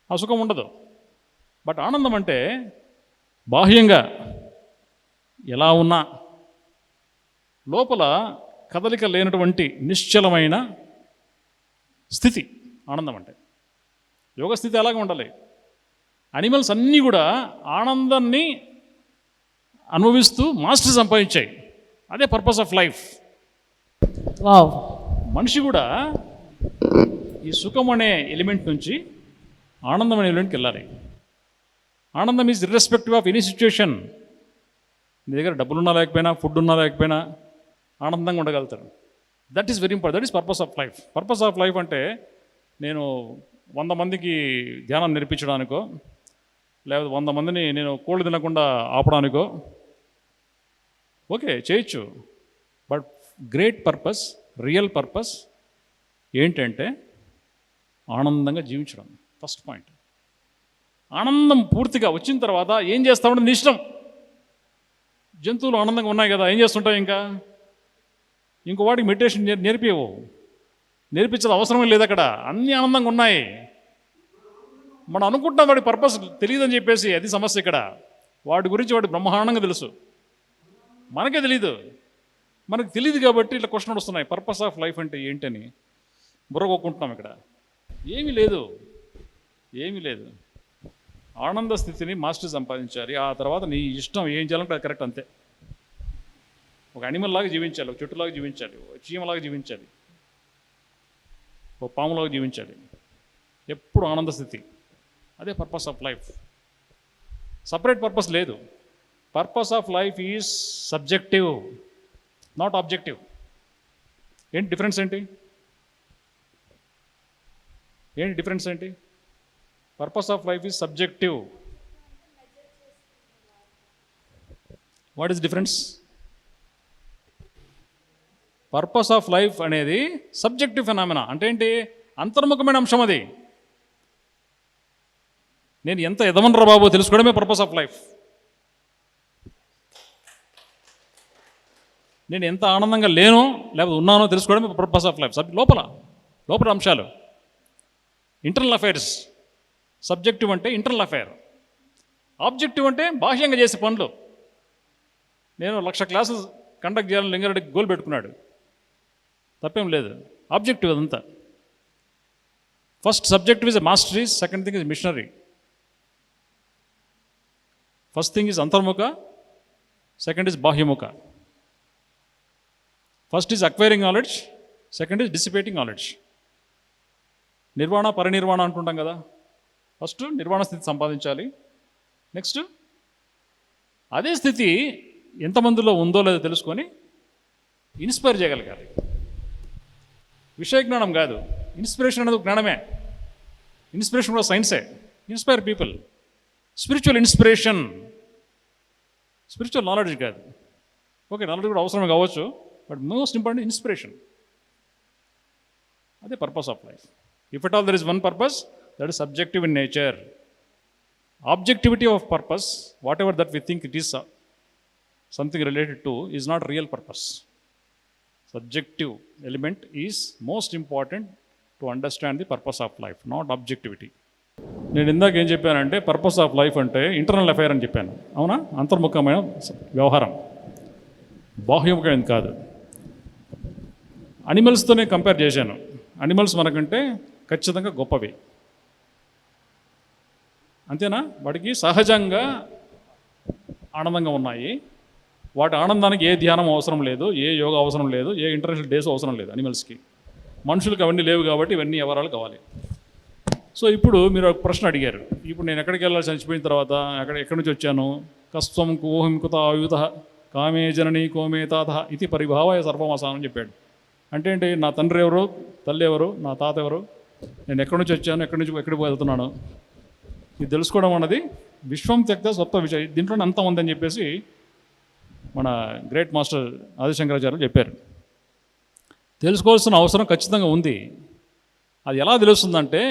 ఆ సుఖం ఉండదు. బట్ ఆనందం అంటే బాహ్యంగా ఎలా ఉన్నా లోపల కదలిక లేనటువంటి నిశ్చలమైన స్థితి ఆనందం అంటే. యోగ స్థితి అలాగే ఉండాలి. అనిమల్స్ అన్నీ కూడా ఆనందాన్ని అనుభవిస్తూ మాస్టర్ సంపాదించాయి. అదే పర్పస్ ఆఫ్ లైఫ్. వావ్. మనిషి కూడా ఈ సుఖం అనే ఎలిమెంట్ నుంచి ఆనందం అనే ఎలిమెంట్కి వెళ్ళాలి. ఆనందం is irrespective of any situation. నీ దగ్గర డబ్బులున్నా లేకపోయినా, ఫుడ్ ఉన్నా లేకపోయినా ఆనందంగా ఉండగలుగుతారు. That is very important. That is purpose of life. Purpose of life అంటే నేను 100 మందికి ధ్యానం నేర్పించడానికో, లేకపోతే 100 మందిని నేను కోళ్ళు తినకుండా ఆపడానికో ఓకే చేయొచ్చు. But great purpose, real purpose ఏంటంటే ఆనందంగా జీవించడం. First point. ఆనందం పూర్తిగా వచ్చిన తర్వాత ఏం చేస్తామంటే నీ ఇష్టం. జంతువులు ఆనందంగా ఉన్నాయి కదా, ఏం చేస్తుంటావు? ఇంకో వాడికి మెడిటేషన్ నేర్పియవు, నేర్పించడం అవసరమే లేదు. అక్కడ అన్నీ ఆనందంగా ఉన్నాయి. మనం అనుకుంటున్నాం వాడి పర్పస్ తెలియదని చెప్పేసి, అది సమస్య ఇక్కడ. వాడి గురించి వాడి బ్రహ్మాండంగా తెలుసు, మనకే తెలీదు. మనకు తెలియదు కాబట్టి ఇట్లా క్వశ్చన్ వస్తున్నాయి. పర్పస్ ఆఫ్ లైఫ్ అంటే ఏంటని బుర్రగొక్కుంటున్నాం. ఇక్కడ ఏమీ లేదు, ఏమీ లేదు. ఆనంద స్థితిని మాస్టర్ సంపాదించాలి. ఆ తర్వాత నీ ఇష్టం ఏం చేయాలంటే అది కరెక్ట్, అంతే. ఒక అనిమల్ లాగా జీవించాలి, ఒక చెట్టులాగా జీవించాలి, ఒక చీమలాగా జీవించాలి, ఒక పాములాగా జీవించాలి. ఎప్పుడు ఆనంద స్థితి. అదే purpose of life. Separate purpose లేదు. Purpose of life is subjective, not objective. ఏంటి డిఫరెన్స్ ఏంటి? ఏంటి డిఫరెన్స్ ఏంటి? Purpose of life is subjective. What is difference? Purpose of life అనేది సబ్జెక్టివ్ ఫెనామినా. అంటే ఏంటి? అంతర్ముఖమైన అంశం అది. నేను ఎంత ఎదవనరా బాబో తెలుసుకోవడమే పర్పస్ ఆఫ్ లైఫ్. నేను ఎంత ఆనందంగా లేనో లేకపోతే ఉన్నానో తెలుసుకోవడమే పర్పస్ ఆఫ్ లైఫ్. లోపల అంశాలు, ఇంటర్నల్ అఫైర్స్. సబ్జెక్టివ్ అంటే ఇంటర్నల్ అఫైర్. ఆబ్జెక్టివ్ అంటే బాహ్యంగా చేసే పనులు. నేను 1,00,000 క్లాసులు కండక్ట్ చేయాలని లింగారెడ్డికి గోల్ పెట్టుకున్నాడు, తప్పేం లేదు. ఆబ్జెక్టివ్ అదంతా. First subjective is a mastery, second thing is missionary. First thing is అంతర్ముఖ, సెకండ్ ఈజ్ బాహ్యముఖ. First is acquiring knowledge, second is dissipating knowledge. నిర్వాణ పరినిర్వాణ అంటుంటాం కదా. ఫస్ట్ నిర్వాణ స్థితి సంపాదించాలి. నెక్స్ట్ అదే స్థితి ఎంతమందిలో ఉందో లేదో తెలుసుకొని ఇన్స్పైర్ చేయగలగాలి. విషయ జ్ఞానం కాదు, ఇన్స్పిరేషన్ అనేది జ్ఞానమే. ఇన్స్పిరేషన్ కూడా సైన్సే. Inspire people, spiritual inspiration, spiritual knowledge కాదు. ఓకే, నాలెడ్జ్ కూడా అవసరమే కావచ్చు, బట్ మోస్ట్ ఇంపార్టెంట్ ఇన్స్పిరేషన్. అదే purpose of life. If at all there is one purpose, that is subjective in nature. Objectivity of purpose, whatever that we think it is something related to, is not real purpose. Subjective element is most important to understand the purpose of life, not objectivity. నేను ఇందాక ఏం చెప్పానంటే purpose of life అంటే internal affair అని చెప్పాను, అవునా? అంతర్ముఖమైన వ్యవహారం, బాహ్యముఖమైనది కాదు. అనిమల్స్తోనే కంపేర్ చేశాను. అనిమల్స్ మనకంటే ఖచ్చితంగా గొప్పవి, అంతేనా? వాటికి సహజంగా ఆనందంగా ఉన్నాయి. వాటి ఆనందానికి ఏ ధ్యానం అవసరం లేదు, ఏ యోగా అవసరం లేదు, ఏ ఇంటర్నేషనల్ డేస్ అవసరం లేదు అనిమల్స్కి. మనుషులకు అవన్నీ లేవు కాబట్టి ఇవన్నీ వ్యవహారాలు కావాలి. సో ఇప్పుడు మీరు ఒక ప్రశ్న అడిగారు, ఇప్పుడు నేను ఎక్కడికి వెళ్ళాలి చనిపోయిన తర్వాత, ఎక్కడి నుంచి వచ్చాను? కస్వం కోహింకుత ఆయుధ కామే జనని కోమే తాత ఇది పరిభావాయ సర్వమసానం అని చెప్పాడు. అంటే ఏంటి? నా తండ్రి ఎవరు, తల్లి ఎవరు, నా తాత ఎవరు, నేను ఎక్కడి నుంచి వచ్చాను, ఎక్కడికి వెళ్తున్నాను, ఇది తెలుసుకోవడం అన్నది విశ్వం త్యక్త స్వత్వ విషయం. దీంట్లోనే అంతం ఉందని చెప్పేసి మన గ్రేట్ మాస్టర్ ఆదిశంకరాచార్యులు చెప్పారు. తెలుసుకోవాల్సిన అవసరం ఖచ్చితంగా ఉంది. అది ఎలా తెలుస్తుందంటే,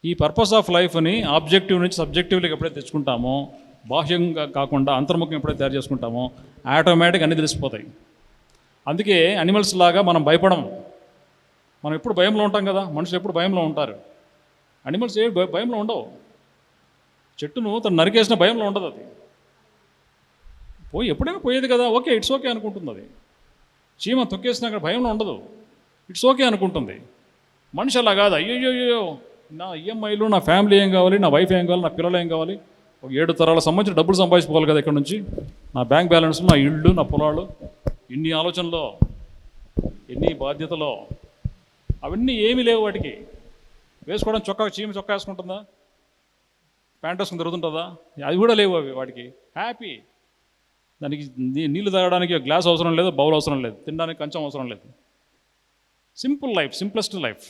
ఈ పర్పస్ ఆఫ్ లైఫ్ని ఆబ్జెక్టివ్ నుంచి సబ్జెక్టివ్లోకి ఎప్పుడైతే తెచ్చుకుంటామో, బాహ్యంగా కాకుండా అంతర్ముఖం ఎప్పుడైతే తయారు చేసుకుంటామో, ఆటోమేటిక్ అన్నీ తెలిసిపోతాయి. అందుకే అనిమల్స్ లాగా మనం భయపడము. మనం ఎప్పుడు భయంలో ఉంటాం కదా, మనుషులు ఎప్పుడు భయంలో ఉంటారు. అనిమల్స్ ఏ భయంలో ఉండవు. చెట్టును తను నరికేసిన భయంలో ఉండదు. అది ఎప్పుడైనా పోయేది కదా, ఓకే ఇట్స్ ఓకే అనుకుంటుంది. అది చీమ తొక్కేసినా అక్కడ భయంలో ఉండదు, ఇట్స్ ఓకే అనుకుంటుంది. మనిషి అలా కాదు, అయ్యో నా ఈఎంఐలు, నా ఫ్యామిలీ ఏం కావాలి, నా వైఫ్ ఏం కావాలి, నా పిల్లలు ఏం కావాలి, ఒక 7 తరాల సంబంధించిన డబ్బులు సంపాదించుకోవాలి కదా ఇక్కడ నుంచి, నా బ్యాంక్ బ్యాలెన్స్, నా ఇళ్ళు, నా పొలాలు, ఇన్ని ఆలోచనలో, ఎన్ని బాధ్యతలో, అవన్నీ ఏమీ లేవు వాటికి. వేసుకోవడం చీమ చొక్కా వేసుకుంటుందా, ప్యాంట్ వేసుకుని తిరుగుతుంటుందా? అది కూడా లేవు అవి వాటికి. హ్యాపీ. దానికి నీళ్ళు తాగడానికి గ్లాస్ అవసరం లేదు, బౌల్ అవసరం లేదు, తినడానికి కంచం అవసరం లేదు. Simple life, simplest life,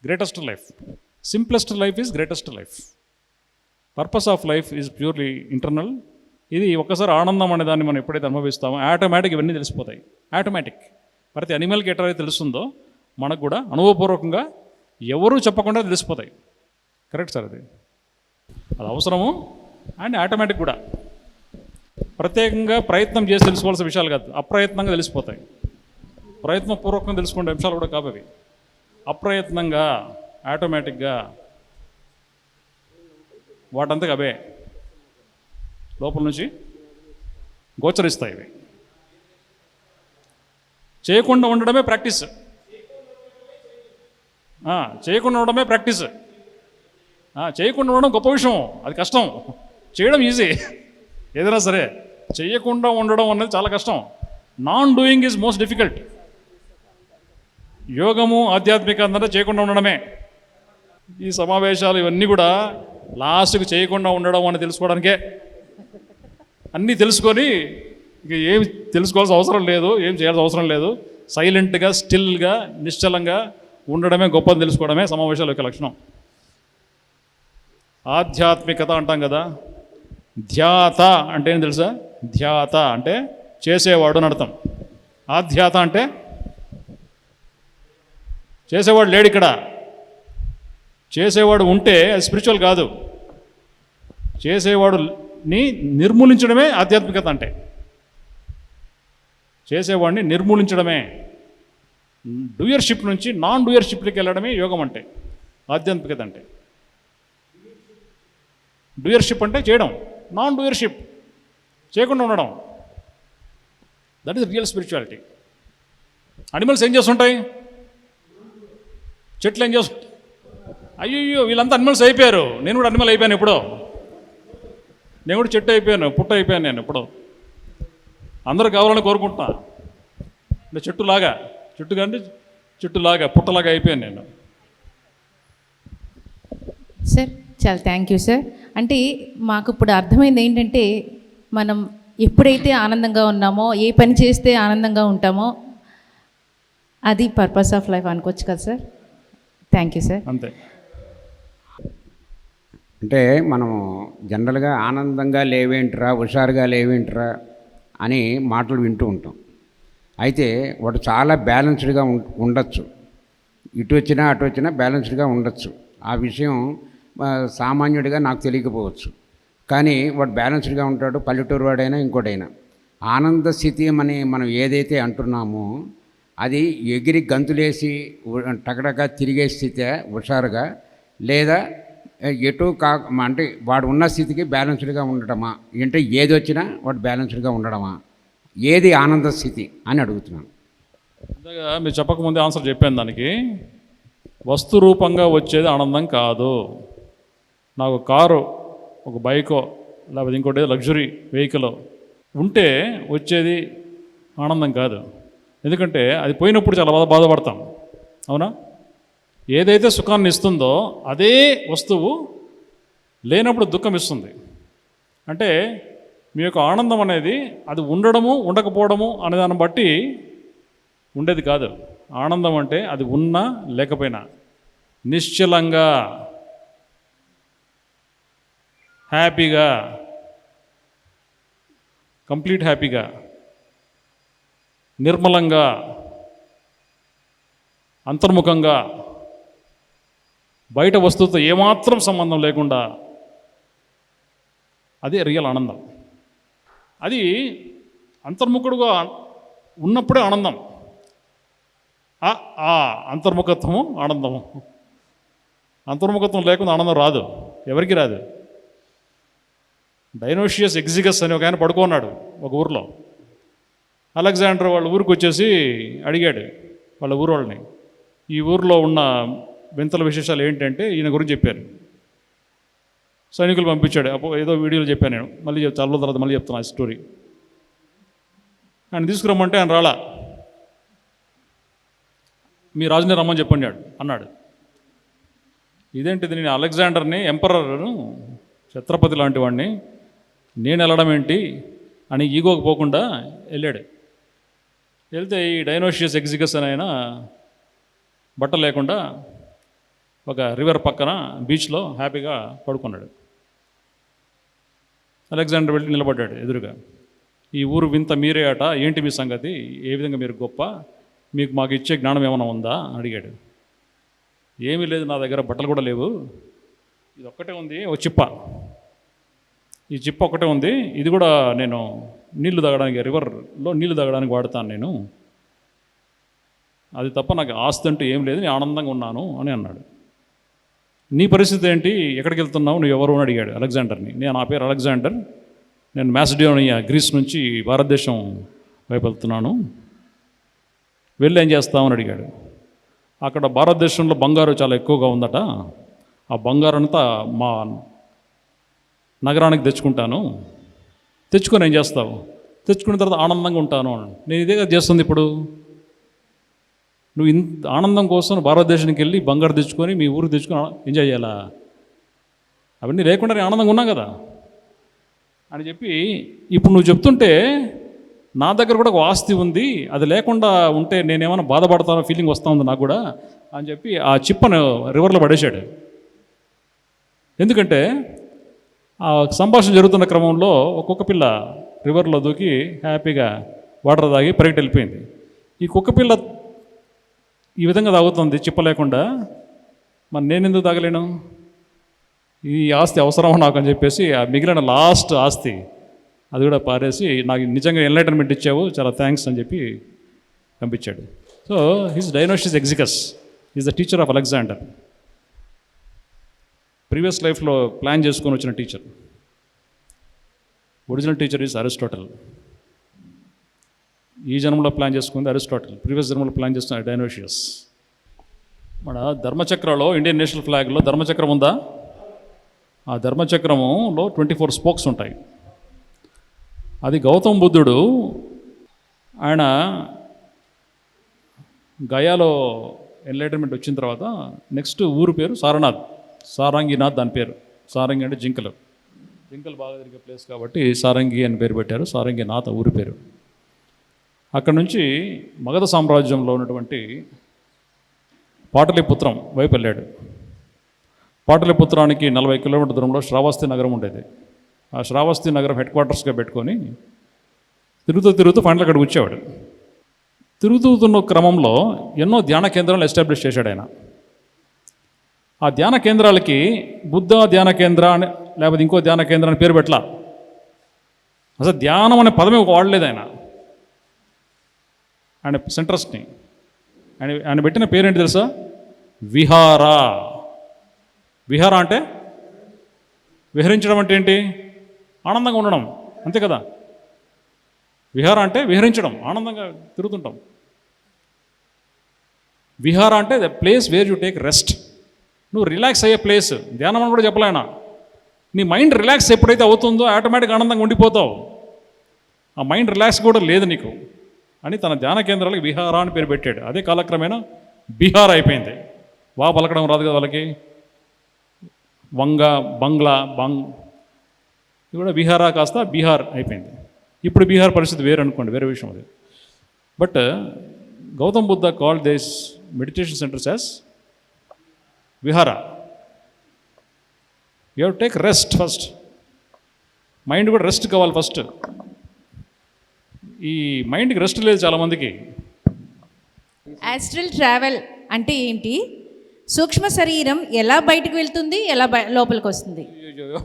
greatest life. Simplest life is greatest life. Purpose of life is purely internal. ఇది ఒక్కసారి ఆనందం అనే దాన్ని మనం ఎప్పుడైతే అనుభవిస్తామో ఆటోమేటిక్ ఇవన్నీ తెలిసిపోతాయి. ఆటోమేటిక్. ప్రతి అనిమల్కి ఎట్లయితే తెలుస్తుందో మనకు కూడా అనుభవపూర్వకంగా ఎవరూ చెప్పకుండా తెలిసిపోతాయి. కరెక్ట్ సార్, అది అవసరము అండ్ ఆటోమేటిక్ కూడా. ప్రత్యేకంగా ప్రయత్నం చేసి తెలుసుకోవాల్సిన విషయాలు కాదు, అప్రయత్నంగా తెలిసిపోతాయి. ప్రయత్నపూర్వకంగా తెలుసుకునే అంశాలు కూడా కావు అవి. అప్రయత్నంగా ఆటోమేటిక్గా వాటంతకు అవే లోపల నుంచి గోచరిస్తాయి. ఇవి చేయకుండా ఉండడమే ప్రాక్టీస్. చేయకుండా ఉండడమే ప్రాక్టీస్. చేయకుండా ఉండడం గొప్ప విషయం, అది కష్టం. చేయడం ఈజీ. ఏదైనా సరే చేయకుండా ఉండడం అనేది చాలా కష్టం. Non doing is most difficult. యోగము ఆధ్యాత్మిక అంటే చేయకుండా ఉండడమే. ఈ సమావేశాలు ఇవన్నీ కూడా లాస్ట్కి చేయకుండా ఉండడం అని తెలుసుకోవడానికే. అన్నీ తెలుసుకొని ఇక ఏమి తెలుసుకోవాల్సిన అవసరం లేదు, ఏం చేయాల్సిన అవసరం లేదు. సైలెంట్గా, స్టిల్గా, నిశ్చలంగా ఉండడమే గొప్పని తెలుసుకోవడమే సమావేశాల యొక్క లక్షణం. ఆధ్యాత్మికత అంటాం కదా. ధ్యాత అంటే ఏం తెలుసా? ధ్యాత అంటే చేసేవాడు అని అర్థం. ఆధ్యాత అంటే చేసేవాడు లేడు ఇక్కడ. చేసేవాడు ఉంటే అది స్పిరిచువల్ కాదు. చేసేవాడుని నిర్మూలించడమే ఆధ్యాత్మికత అంటే. చేసేవాడిని నిర్మూలించడమే. డూయర్షిప్ నుంచి నాన్ డూయర్షిప్కి వెళ్ళడమే యోగం అంటే, ఆధ్యాత్మికత అంటే. డూయర్షిప్ అంటే చేయడం, నాన్ డూయర్షిప్ చేయకుండా ఉండడం. That is real spirituality. Animals ఏం చేస్తుంటాయి? చెట్లు ఏం చేస్తుంటాయి? అయ్యో వీళ్ళంతా అనిమల్స్ అయిపోయారు, నేను కూడా అనిమల్ అయిపోయాను ఎప్పుడో. నేను కూడా చెట్టు అయిపోయాను, పుట్ట అయిపోయాను నేను ఇప్పుడు. అందరూ కావాలని కోరుకుంటున్నా. అంటే చెట్టు కానీ చెట్టులాగా పుట్టలాగా అయిపోయాను నేను. సార్ చాలా థ్యాంక్ యూ సార్. అంటే మాకు ఇప్పుడు అర్థమైంది ఏంటంటే, మనం ఎప్పుడైతే ఆనందంగా ఉన్నామో, ఏ పని చేస్తే ఆనందంగా ఉంటామో అది పర్పస్ ఆఫ్ లైఫ్ అనుకోవచ్చు కదా సార్. Thank you sir. అంతే. అంటే మనం జనరల్గా ఆనందంగా లేవేంట్రా, హుషారుగా లేవేంట్రా అని మాటలు వింటూ ఉంటాం. అయితే వాడు చాలా బ్యాలెన్స్డ్గా ఉండొచ్చు. ఇటు వచ్చినా అటు వచ్చినా బ్యాలెన్స్డ్గా ఉండొచ్చు. ఆ విషయం సామాన్యుడిగా నాకు తెలియకపోవచ్చు. కానీ వాడు బ్యాలెన్స్డ్గా ఉంటాడు, పల్లెటూరు వాడైనా ఇంకోటైనా. ఆనంద స్థితి అని మనం ఏదైతే అంటున్నామో అది ఎగిరి గంతులేసి టకటక తిరిగే స్థితి హుషారుగా, లేదా ఎటు అంటే వాడు ఉన్న స్థితికి బ్యాలెన్స్డ్గా ఉండడమా, అంటే ఏది వచ్చినా వాడు బ్యాలెన్స్డ్గా ఉండడమా, ఏది ఆనంద స్థితి అని అడుగుతున్నాను. ఇంతగా మీరు చెప్పకముందే ఆన్సర్ చెప్పాను దానికి. వస్తు రూపంగా వచ్చేది ఆనందం కాదు. నాకు కారు, ఒక బైకో, లేకపోతే ఇంకోటి లగ్జరీ వెహికల్ ఉంటే వచ్చేది ఆనందం కాదు. ఎందుకంటే అది పోయినప్పుడు చాలా బాధపడతాం. అవునా? ఏదైతే సుఖాన్ని ఇస్తుందో అదే వస్తువు లేనప్పుడు దుఃఖం ఇస్తుంది. అంటే మీ యొక్క ఆనందం అనేది అది ఉండడము ఉండకపోవడము అనే దాన్ని బట్టి ఉండేది కాదు. ఆనందం అంటే అది ఉన్నా లేకపోయినా నిశ్చలంగా, హ్యాపీగా, కంప్లీట్ హ్యాపీగా, నిర్మలంగా, అంతర్ముఖంగా, బయట వస్తువుతో ఏమాత్రం సంబంధం లేకుండా, అదే రియల్ ఆనందం. అది అంతర్ముఖుడుగా ఉన్నప్పుడే ఆనందం. ఆ అంతర్ముఖత్వము ఆనందము. అంతర్ముఖత్వం లేకుండా ఆనందం రాదు, ఎవరికి రాదు. డైనోషియస్ ఎగ్జిగస్ అని ఒక ఆయన పడుకున్నాడు ఒక ఊరిలో. అలెగ్జాండర్ వాళ్ళ ఊరికి వచ్చేసి అడిగాడు వాళ్ళ ఊరు వాళ్ళని, ఈ ఊరిలో ఉన్న వింతల విశేషాలు ఏంటంటే ఈయన గురించి చెప్పారు. సైనికులు పంపించాడు. అప్పుడు ఏదో వీడియోలు చెప్పాను నేను, మళ్ళీ చాలా తర్వాత మళ్ళీ చెప్తాను ఆ స్టోరీ. ఆయన తీసుకురమ్మంటే ఆయన రాలా. మీ రాజుని రమ్మని చెప్పండి అన్నాడు. ఇదేంటిది, నేను అలెగ్జాండర్ని, ఎంపరర్ను, ఛత్రపతి లాంటి వాడిని, నేను వెళ్ళడం ఏంటి అని ఈగోకి పోకుండా వెళ్ళాడు. వెళ్తే ఈ డైనోషియస్ ఎగ్జిగస్ అని ఆయన బట్టలు లేకుండా ఒక రివర్ పక్కన బీచ్లో హ్యాపీగా పడుకున్నాడు. అలెగ్జాండర్ వెళ్ళి నిలబడ్డాడు ఎదురుగా. ఈ ఊరు వింత మీరే అట, ఏంటి మీ సంగతి, ఏ విధంగా మీరు గొప్ప, మీకు మాకు ఇచ్చే జ్ఞానం ఏమైనా ఉందా అని అడిగాడు. ఏమీ లేదు, నా దగ్గర బట్టలు కూడా లేవు, ఇది ఒక్కటే ఉంది, ఒక చిప్ప, ఈ చిప్ప ఒక్కటే ఉంది, ఇది కూడా నేను నీళ్లు తాగడానికి, రివర్లో నీళ్లు తాగడానికి వాడతాను నేను, అది తప్ప నాకు ఆస్తి అంటూ ఏం లేదు, నేను ఆనందంగా ఉన్నాను అని అన్నాడు. నీ పరిస్థితి ఏంటి, ఎక్కడికి వెళ్తున్నావు, నువ్వు ఎవరు అని అడిగాడు అలెగ్జాండర్ని. నా పేరు అలెగ్జాండర్, నేను మాసిడోనియా, గ్రీస్ నుంచి భారతదేశం వైపు వెళ్తున్నాను, వెళ్ళి ఏం చేస్తామని అడిగాడు. అక్కడ భారతదేశంలో బంగారు చాలా ఎక్కువగా ఉందట, ఆ బంగారు అంతా మా నగరానికి తెచ్చుకుంటాను, తెచ్చుకొని ఏం చేస్తావు, తెచ్చుకున్న తర్వాత ఆనందంగా ఉంటాను. నేను ఇదే కదా చేస్తుంది ఇప్పుడు. నువ్వు ఇంత ఆనందం కోసం భారతదేశానికి వెళ్ళి బంగారు తెచ్చుకొని మీ ఊరికి తెచ్చుకొని ఎంజాయ్ చేయాలా, అవన్నీ లేకుండా నేను ఆనందంగా ఉన్నా కదా అని చెప్పి, ఇప్పుడు నువ్వు చెప్తుంటే నా దగ్గర కూడా ఒక ఆస్తి ఉంది, అది లేకుండా ఉంటే నేనేమైనా బాధపడతానో ఫీలింగ్ వస్తూ ఉంది నాకు కూడా అని చెప్పి ఆ చిప్పను రివర్లో పడేశాడు. ఎందుకంటే ఆ సంభాషణ జరుగుతున్న క్రమంలో ఒక్కొక్క పిల్ల రివర్లో దూకి హ్యాపీగా వాటర్ తాగి పరిగెట్టి వెళ్ళిపోయింది. ఈ కుక్క పిల్ల ఈ విధంగా తాగుతుంది చిప్ప లేకుండా, మరి నేను ఎందుకు తాగలేను, ఈ ఆస్తి అవసరమా నాకు అని చెప్పేసి ఆ మిగిలిన లాస్ట్ ఆస్తి అది కూడా పారేసి, నాకు నిజంగా ఎన్లైటన్మెంట్ ఇచ్చావు, చాలా థ్యాంక్స్ అని చెప్పి పంపించాడు. సో హిస్ డైనోషియస్ ఎగ్జిగస్ is the teacher of Alexander. Previous లైఫ్లో ప్లాన్ చేసుకొని వచ్చిన teacher. Original teacher is Aristotle. ఈ జన్మలో ప్లాన్ చేసుకుంది అరిస్టాటిల్, ప్రీవియస్ జన్మలో ప్లాన్ చేస్తున్న డైనోషియస్. మన ధర్మచక్రలో, ఇండియన్ నేషనల్ ఫ్లాగ్లో ధర్మచక్రం ఉందా? ఆ ధర్మచక్రములో 24 స్పోక్స్ ఉంటాయి. అది గౌతమ బుద్ధుడు ఆయన గయాలో ఎన్లైటన్మెంట్ వచ్చిన తర్వాత నెక్స్ట్ ఊరు పేరు సారనాథ్, సారంగినాథ్ దాని పేరు. సారంగి అంటే జింకలు బాగా తిరిగే ప్లేస్ కాబట్టి సారంగి అని పేరు పెట్టారు. సారంగినాథ్ ఊరి పేరు. అక్కడ నుంచి మగధ సామ్రాజ్యంలో ఉన్నటువంటి పాటలీపుత్రం వైపు వెళ్ళాడు. పాటలీపుత్రానికి 40 కిలోమీటర్ దూరంలో శ్రావస్తి నగరం ఉండేది. ఆ శ్రావస్తి నగరం హెడ్ క్వార్టర్స్గా పెట్టుకొని తిరుగుతూ ఫైనల్ అక్కడికి వచ్చేవాడు. తిరుగుతున్న క్రమంలో ఎన్నో ధ్యాన కేంద్రాలు ఎస్టాబ్లిష్ చేశాడు ఆయన. ఆ ధ్యాన కేంద్రాలకి బుద్ధ ధ్యాన కేంద్ర అని లేకపోతే ఇంకో ధ్యాన కేంద్రం అని పేరు పెట్టలా. అసలు ధ్యానం అనే పదమే వాడలేదు ఆయన సెంటర్స్ని. ఆయన పెట్టిన పేరేంటి తెలుసా? విహార. విహార అంటే విహరించడం అంటే ఏంటి? ఆనందంగా ఉండడం, అంతే కదా. విహార అంటే విహరించడం, ఆనందంగా తిరుగుతుంటాం. విహార అంటే the place where you take rest. నువ్వు రిలాక్స్ అయ్యే ప్లేస్. ధ్యానం అని కూడా చెప్పలేనా. నీ మైండ్ రిలాక్స్ ఎప్పుడైతే అవుతుందో ఆటోమేటిక్గా ఆనందంగా ఉండిపోతావు. ఆ మైండ్ రిలాక్స్ కూడా లేదు నీకు అని తన ధ్యాన కేంద్రాలకు విహార అని పేరు పెట్టాడు. అదే కాలక్రమేణా బీహార్ అయిపోయింది. వా పలకడం రాదు కదా వాళ్ళకి. వంగ, బంగ్లా, ఇది కూడా విహార కాస్త బీహార్ అయిపోయింది. ఇప్పుడు బీహార్ పరిస్థితి వేరు అనుకోండి, వేరే విషయం అది. But Gautam Buddha called this meditation centres as vihara. You have take rest first. Mind కూడా రెస్ట్ కావాలి ఫస్ట్. ఈ మైండ్కి రెస్ట్ లేదు చాలామందికి. యాస్ట్రల్ ట్రావెల్ అంటే ఏంటి? సూక్ష్మ శరీరం ఎలా బయటకు వెళ్తుంది, ఎలా లోపలికి వస్తుంది? అయ్యో,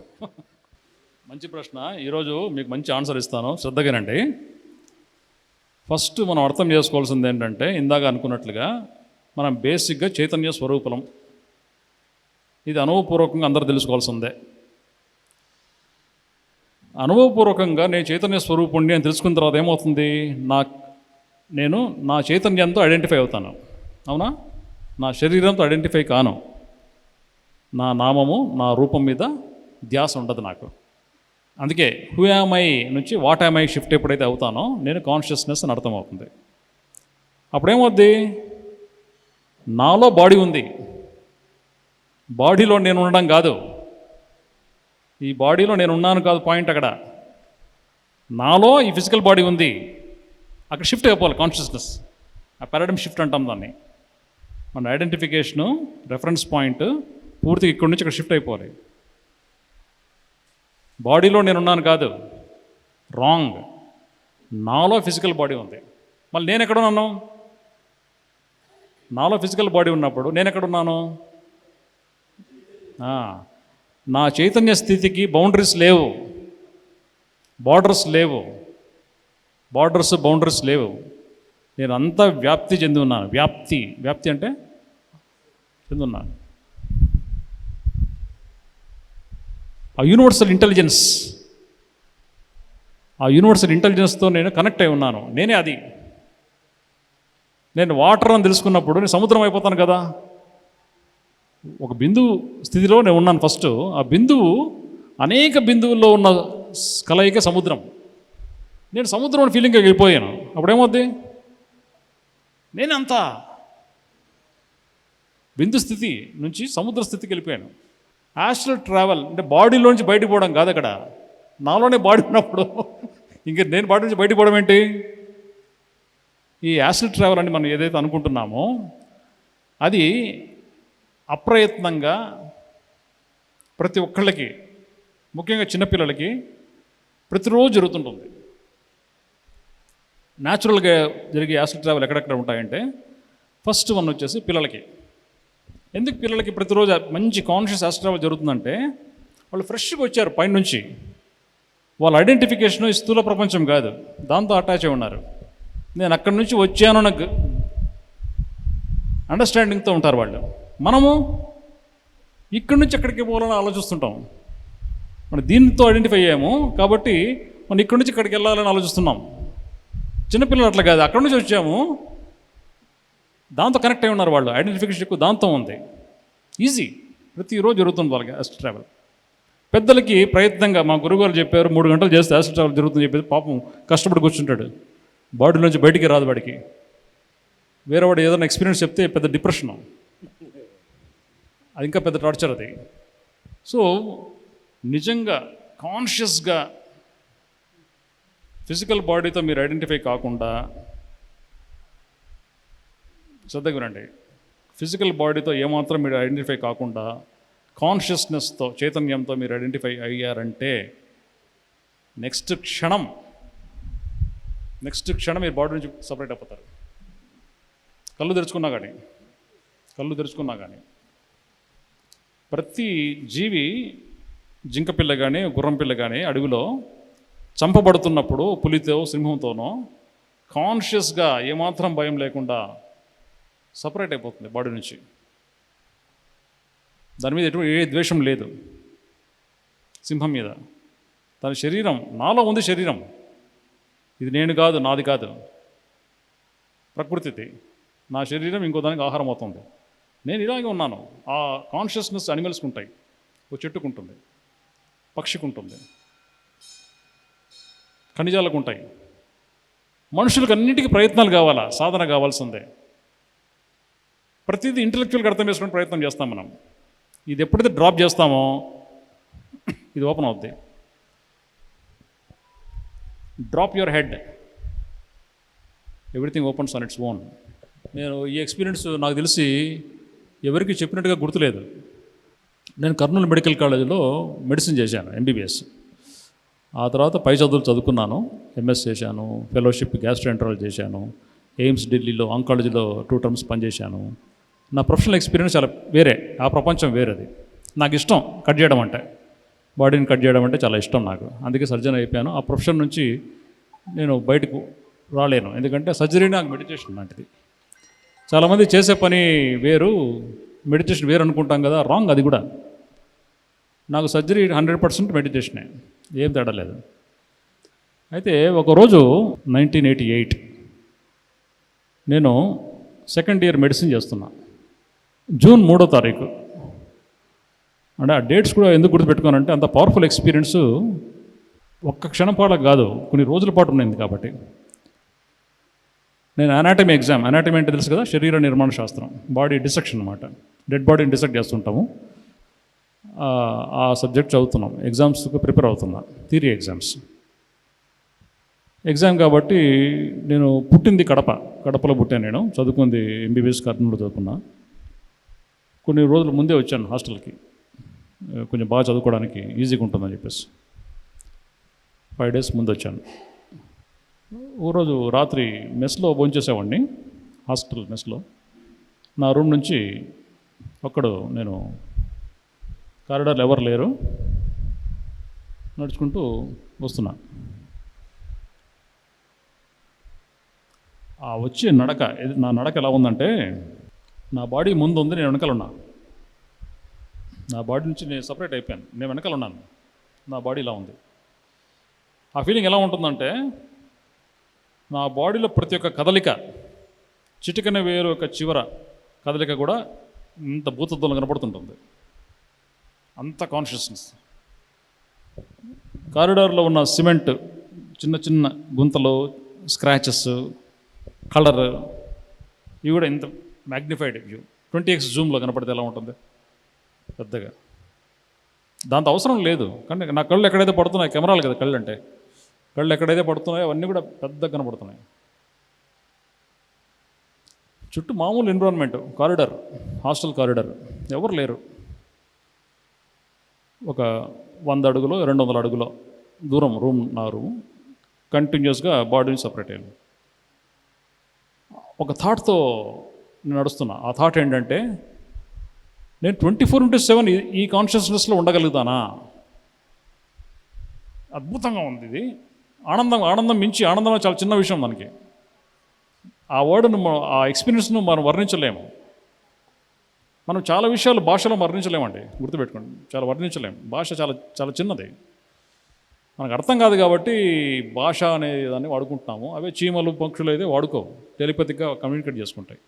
మంచి ప్రశ్న. ఈరోజు మీకు మంచి ఆన్సర్ ఇస్తాను, శ్రద్ధగానండి. ఫస్ట్ మనం అర్థం చేసుకోవాల్సింది ఏంటంటే, ఇందాక అనుకున్నట్లుగా మనం బేసిక్గా చైతన్య స్వరూపం. ఇది అనుభవపూర్వకంగా అందరూ తెలుసుకోవాల్సిందే. అనుభవపూర్వకంగా నేను చైతన్య స్వరూపుణ్ణి అని తెలుసుకున్న తర్వాత ఏమవుతుంది? నేను నా చైతన్యంతో ఐడెంటిఫై అవుతాను. అవునా? నా శరీరంతో ఐడెంటిఫై కాను. నా నామము, నా రూపం మీద ధ్యాస ఉండదు నాకు. అందుకే హూ యామ్ ఐ నుంచి వాట్ యామ్ ఐ షిఫ్ట్ ఎప్పుడైతే అవుతానో నేను కాన్షియస్నెస్ అని అర్థమవుతుంది. అప్పుడేమవుద్ది? నాలో బాడీ ఉంది, బాడీలో నేను ఉండడం కాదు. ఈ బాడీలో నేను ఉన్నాను కాదు పాయింట్. అక్కడ నాలో ఈ ఫిజికల్ బాడీ ఉంది. అక్కడ షిఫ్ట్ అయిపోవాలి కాన్షియస్నెస్. ఆ పారాడిమ్ షిఫ్ట్ అంటాం దాన్ని. మన ఐడెంటిఫికేషను, రెఫరెన్స్ పాయింట్ పూర్తిగా ఇక్కడి నుంచి ఇక్కడ షిఫ్ట్ అయిపోవాలి. బాడీలో నేనున్నాను కాదు, రాంగ్. నాలో ఫిజికల్ బాడీ ఉంది. మళ్ళీ నేను ఎక్కడున్నాను? నాలో ఫిజికల్ బాడీ ఉన్నప్పుడు నేను ఎక్కడున్నాను? నా చైతన్య స్థితికి బౌండరీస్ లేవు, బార్డర్స్ లేవు. బౌండరీస్ లేవు. నేను అంతా వ్యాప్తి చెంది ఉన్నాను. వ్యాప్తి అంటే చెంది ఉన్నాను. ఆ యూనివర్సల్ ఇంటెలిజెన్స్తో నేను కనెక్ట్ అయి ఉన్నాను. నేనే అది. నేను వాటర్ అని తెలుసుకున్నప్పుడు నేను సముద్రం అయిపోతాను కదా. ఒక బిందువు స్థితిలో నేను ఉన్నాను ఫస్ట్. ఆ బిందువు అనేక బిందువుల్లో ఉన్న కలయిక సముద్రం. నేను సముద్రం అని ఫీలింగ్గా వెళ్ళిపోయాను. అప్పుడేమవుద్ది? నేనంతా బిందు స్థితి నుంచి సముద్ర స్థితికి వెళ్ళిపోయాను. యాస్ట్రల్ ట్రావెల్ అంటే బాడీలోంచి బయటకు పోవడం కాదు. అక్కడ నాలోనే బాడీ ఉన్నప్పుడు ఇంక నేను బాడీ నుంచి బయటకు పోవడం ఏంటి? ఈ యాస్ట్రల్ ట్రావెల్ అని మనం ఏదైతే అనుకుంటున్నామో అది అప్రయత్నంగా ప్రతి ఒక్కళ్ళకి, ముఖ్యంగా చిన్నపిల్లలకి ప్రతిరోజు జరుగుతుంటుంది. న్యాచురల్గా జరిగే యాస్ట్రల్ ట్రావెల్ ఎక్కడెక్కడ ఉంటాయంటే, ఫస్ట్ వన్ వచ్చేసి పిల్లలకి. ఎందుకు పిల్లలకి ప్రతిరోజు మంచి కాన్షియస్ యాస్ట్రల్ ట్రావెల్ జరుగుతుందంటే, వాళ్ళు ఫ్రెష్గా వచ్చారు పైనుంచి. వాళ్ళ ఐడెంటిఫికేషను ఈ స్థూల ప్రపంచం కాదు, దాంతో అటాచ్ అయి ఉన్నారు. నేను అక్కడి నుంచి వచ్చాను అన్న అండర్స్టాండింగ్తో ఉంటారు వాళ్ళు. మనము ఇక్కడి నుంచి ఎక్కడికి పోవాలని ఆలోచిస్తుంటాం. మనం దీనితో ఐడెంటిఫై అయ్యాము కాబట్టి మనం ఇక్కడి నుంచి ఇక్కడికి వెళ్ళాలని ఆలోచిస్తున్నాం. చిన్నపిల్లలు అట్లా కాదు, అక్కడి నుంచి వచ్చాము, దాంతో కనెక్ట్ అయి ఉన్నారు వాళ్ళు. ఐడెంటిఫికేషన్ ఎక్కువ దాంతో ఉంది. ఈజీ, ప్రతిరోజు జరుగుతుంది వాళ్ళకి యాస్ట్రల్ ట్రావెల్. పెద్దలకి ప్రయత్నంగా మా గురువుగారు చెప్పారు 3 గంటలు చేస్తే యాసిడ్ ట్రావెల్ జరుగుతుందని చెప్పేసి పాపం కష్టపడి కూర్చుంటాడు, బాడీలోంచి బయటికి రాదు వాడికి. వేరే వాడు ఏదైనా ఎక్స్పీరియన్స్ చెప్తే పెద్ద డిప్రెషన్, అది ఇంకా పెద్ద టార్చర్ అది. సో నిజంగా కాన్షియస్గా ఫిజికల్ బాడీతో మీరు ఐడెంటిఫై కాకుండా, శ్రద్ధగా వినండి, ఫిజికల్ బాడీతో ఏమాత్రం మీరు ఐడెంటిఫై కాకుండా కాన్షియస్నెస్తో, చైతన్యంతో మీరు ఐడెంటిఫై అయ్యారంటే నెక్స్ట్ క్షణం మీరు బాడీ నుంచి సపరేట్ అయిపోతారు. కళ్ళు తెరుచుకున్నా కానీ ప్రతి జీవి, జింక పిల్ల కానీ గుర్రం పిల్ల కానీ అడవిలో చంపబడుతున్నప్పుడు పులితో సింహంతోనో కాన్షియస్గా ఏమాత్రం భయం లేకుండా సపరేట్ అయిపోతుంది బాడీ నుంచి. దాని మీద ఎటువంటి ఏ ద్వేషం లేదు. సింహం మీద దాని శరీరం, నాలో ఉంది శరీరం, ఇది నేను కాదు, నాది కాదు, ప్రకృతిది. నా శరీరం ఇంకో దానికి ఆహారం అవుతుంది, నేను ఇలాగే ఉన్నాను. ఆ కాన్షియస్నెస్ అనిమల్స్కి ఉంటాయి, ఓ చెట్టుకు ఉంటుంది, పక్షికి ఉంటుంది, ఖనిజాలకు ఉంటాయి. మనుషులకు అన్నిటికీ ప్రయత్నాలు కావాలా, సాధన కావాల్సిందే. ప్రతిదీ ఇంటలెక్చువల్గా అర్థం చేసుకునే ప్రయత్నం చేస్తాం మనం. ఇది ఎప్పుడైతే డ్రాప్ చేస్తామో ఇది ఓపెన్ అవుద్ది. Drop your head, everything opens on its own. నేను ఈ ఎక్స్పీరియన్స్ నాకు తెలిసి ఎవరికి చెప్పినట్టుగా గుర్తులేదు. నేను కర్నూలు మెడికల్ కాలేజీలో మెడిసిన్ చేశాను, ఎంబీబీఎస్. ఆ తర్వాత పై చదువులు చదువుకున్నాను, ఎంఎస్ చేశాను, ఫెలోషిప్ గ్యాస్ట్రోఎంటరాలజీ చేశాను, ఎయిమ్స్ ఢిల్లీలో ఆంకాలజీలో 2 టర్మ్స్ పనిచేశాను. నా ప్రొఫెషనల్ ఎక్స్పీరియన్స్ చాలా వేరే, ఆ ప్రపంచం వేరేది. నాకు ఇష్టం కట్ చేయడం అంటే, బాడీని కట్ చేయడం అంటే చాలా ఇష్టం నాకు. అందుకే సర్జన్ అయిపోయాను. ఆ ప్రొఫెషన్ నుంచి నేను బయటకు రాలేను, ఎందుకంటే సర్జరీ నాకు మెడిటేషన్ లాంటిది. చాలామంది చేసే పని వేరు, మెడిటేషన్ వేరు అనుకుంటాం కదా, రాంగ్ అది కూడా. నాకు సర్జరీ 100% మెడిటేషనే, ఏం తేడా లేదు. అయితే ఒకరోజు 1988 నేను సెకండ్ ఇయర్ మెడిసిన్ చేస్తున్నా, జూన్ 3వ తారీఖు. అంటే ఆ డేట్స్ కూడా ఎందుకు గుర్తుపెట్టుకోనంటే అంత పవర్ఫుల్ ఎక్స్పీరియన్స్ ఒక్క క్షణం పాటు కాదు, కొన్ని రోజుల పాటు ఉన్నది. కాబట్టి నేను అనాటమీ ఎగ్జామ్, అనాటమీ అంటే తెలుసు కదా, శరీర నిర్మాణ శాస్త్రం, బాడీ డిసెక్షన్ అనమాట, డెడ్ బాడీని డిసెక్ట్ చేస్తుంటాము. ఆ సబ్జెక్ట్ చదువుతున్నాం, ఎగ్జామ్స్కి ప్రిపేర్ అవుతున్నా, థియరీ ఎగ్జామ్ కాబట్టి. నేను పుట్టింది కడపలో పుట్టాను. నేను చదువుకుంది ఎంబీబీఎస్ కర్నూలులో చదువుకున్నా. కొన్ని రోజుల ముందే వచ్చాను హాస్టల్కి, కొంచెం బాగా చదువుకోవడానికి ఈజీగా ఉంటుందని చెప్పేసి 5 days ముందు వచ్చాను. ఓ రోజు రాత్రి మెస్లో భోంచేసేవాడిని, హాస్టల్ మెస్లో. నా రూమ్ నుంచి ఒక్కడు, నేను కారిడార్లో ఎవరు లేరు, నడుచుకుంటూ వస్తున్నా. ఆ వచ్చే నడక, నా నడక ఎలా ఉందంటే, నా బాడీ ముందు ఉంది, నేను వెనకాల ఉన్నా. నా బాడీ నుంచి నేను సపరేట్ అయిపోయాను, నేను వెనకాల ఉన్నాను, నా బాడీ ఇలా ఉంది. ఆ ఫీలింగ్ ఎలా ఉంటుందంటే, నా బాడీలో ప్రతి ఒక్క కదలిక, చిటికన వేరు ఒక చివర కదలిక కూడా ఇంత భూతత్వంలో కనపడుతుంటుంది, అంత కాన్షియస్నెస్. కారిడార్లో ఉన్న సిమెంట్, చిన్న చిన్న గుంతలు, స్క్రాచెస్, కలర్, ఇవి కూడా ఇంత మ్యాగ్నిఫైడ్ వ్యూ 20x జూమ్లో కనపడితే ఎలా ఉంటుంది పెద్దగా. దాంతో అవసరం లేదు, కానీ నా కళ్ళు ఎక్కడైతే పడుతున్నాయి, కెమెరాలు కదా కళ్ళు అంటే, కళ్ళు ఎక్కడైతే పడుతున్నాయో అవన్నీ కూడా పెద్దగా కనపడుతున్నాయి. చుట్టూ మామూలు ఎన్విరాన్మెంట్, కారిడార్, హాస్టల్ కారిడార్, ఎవరు లేరు. ఒక 100 అడుగులో 200 అడుగులో దూరం నా రూమ్. కంటిన్యూస్గా బాడీని సపరేట్ అయ్యాను. ఒక థాట్తో నేను నడుస్తున్నా. ఆ థాట్ ఏంటంటే, నేను 24/7 ఈ కాన్షియస్నెస్లో ఉండగలుగుతానా? అద్భుతంగా ఉంది ఇది. ఆనందం మించి ఆనందం చాలా చిన్న విషయం మనకి. ఆ వర్డ్ను, ఆ ఎక్స్పీరియన్స్ను మనం వర్ణించలేము. మనం చాలా విషయాలు భాషలో వర్ణించలేమండి, గుర్తుపెట్టుకోండి, చాలా వర్ణించలేము. భాష చాలా చాలా చిన్నది, మనకు అర్థం కాదు. కాబట్టి భాష అనే దాన్ని వాడుకుంటున్నాము. అవే చీమలు, పక్షులు అయితే వాడుకోవు, టెలిపతిగా కమ్యూనికేట్ చేసుకుంటాయి.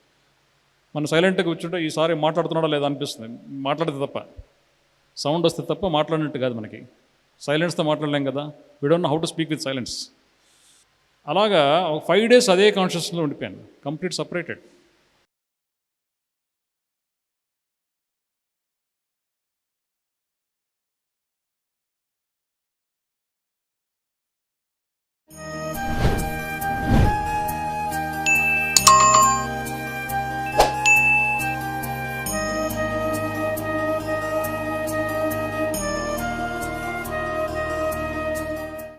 మనం సైలెంట్గా కూర్చుంటే ఈసారి మాట్లాడుతున్నాడా లేదా అనిపిస్తుంది, మాట్లాడితే తప్ప. సౌండ్ వస్తే తప్ప మాట్లాడినట్టు కాదు మనకి. సైలెన్స్తో మాట్లాడలేం కదా, we don't know how to speak with silence. అలాగా ఒక 5 days అదే కాన్షియస్లో ఉండిపోయాను, కంప్లీట్ సపరేటెడ్.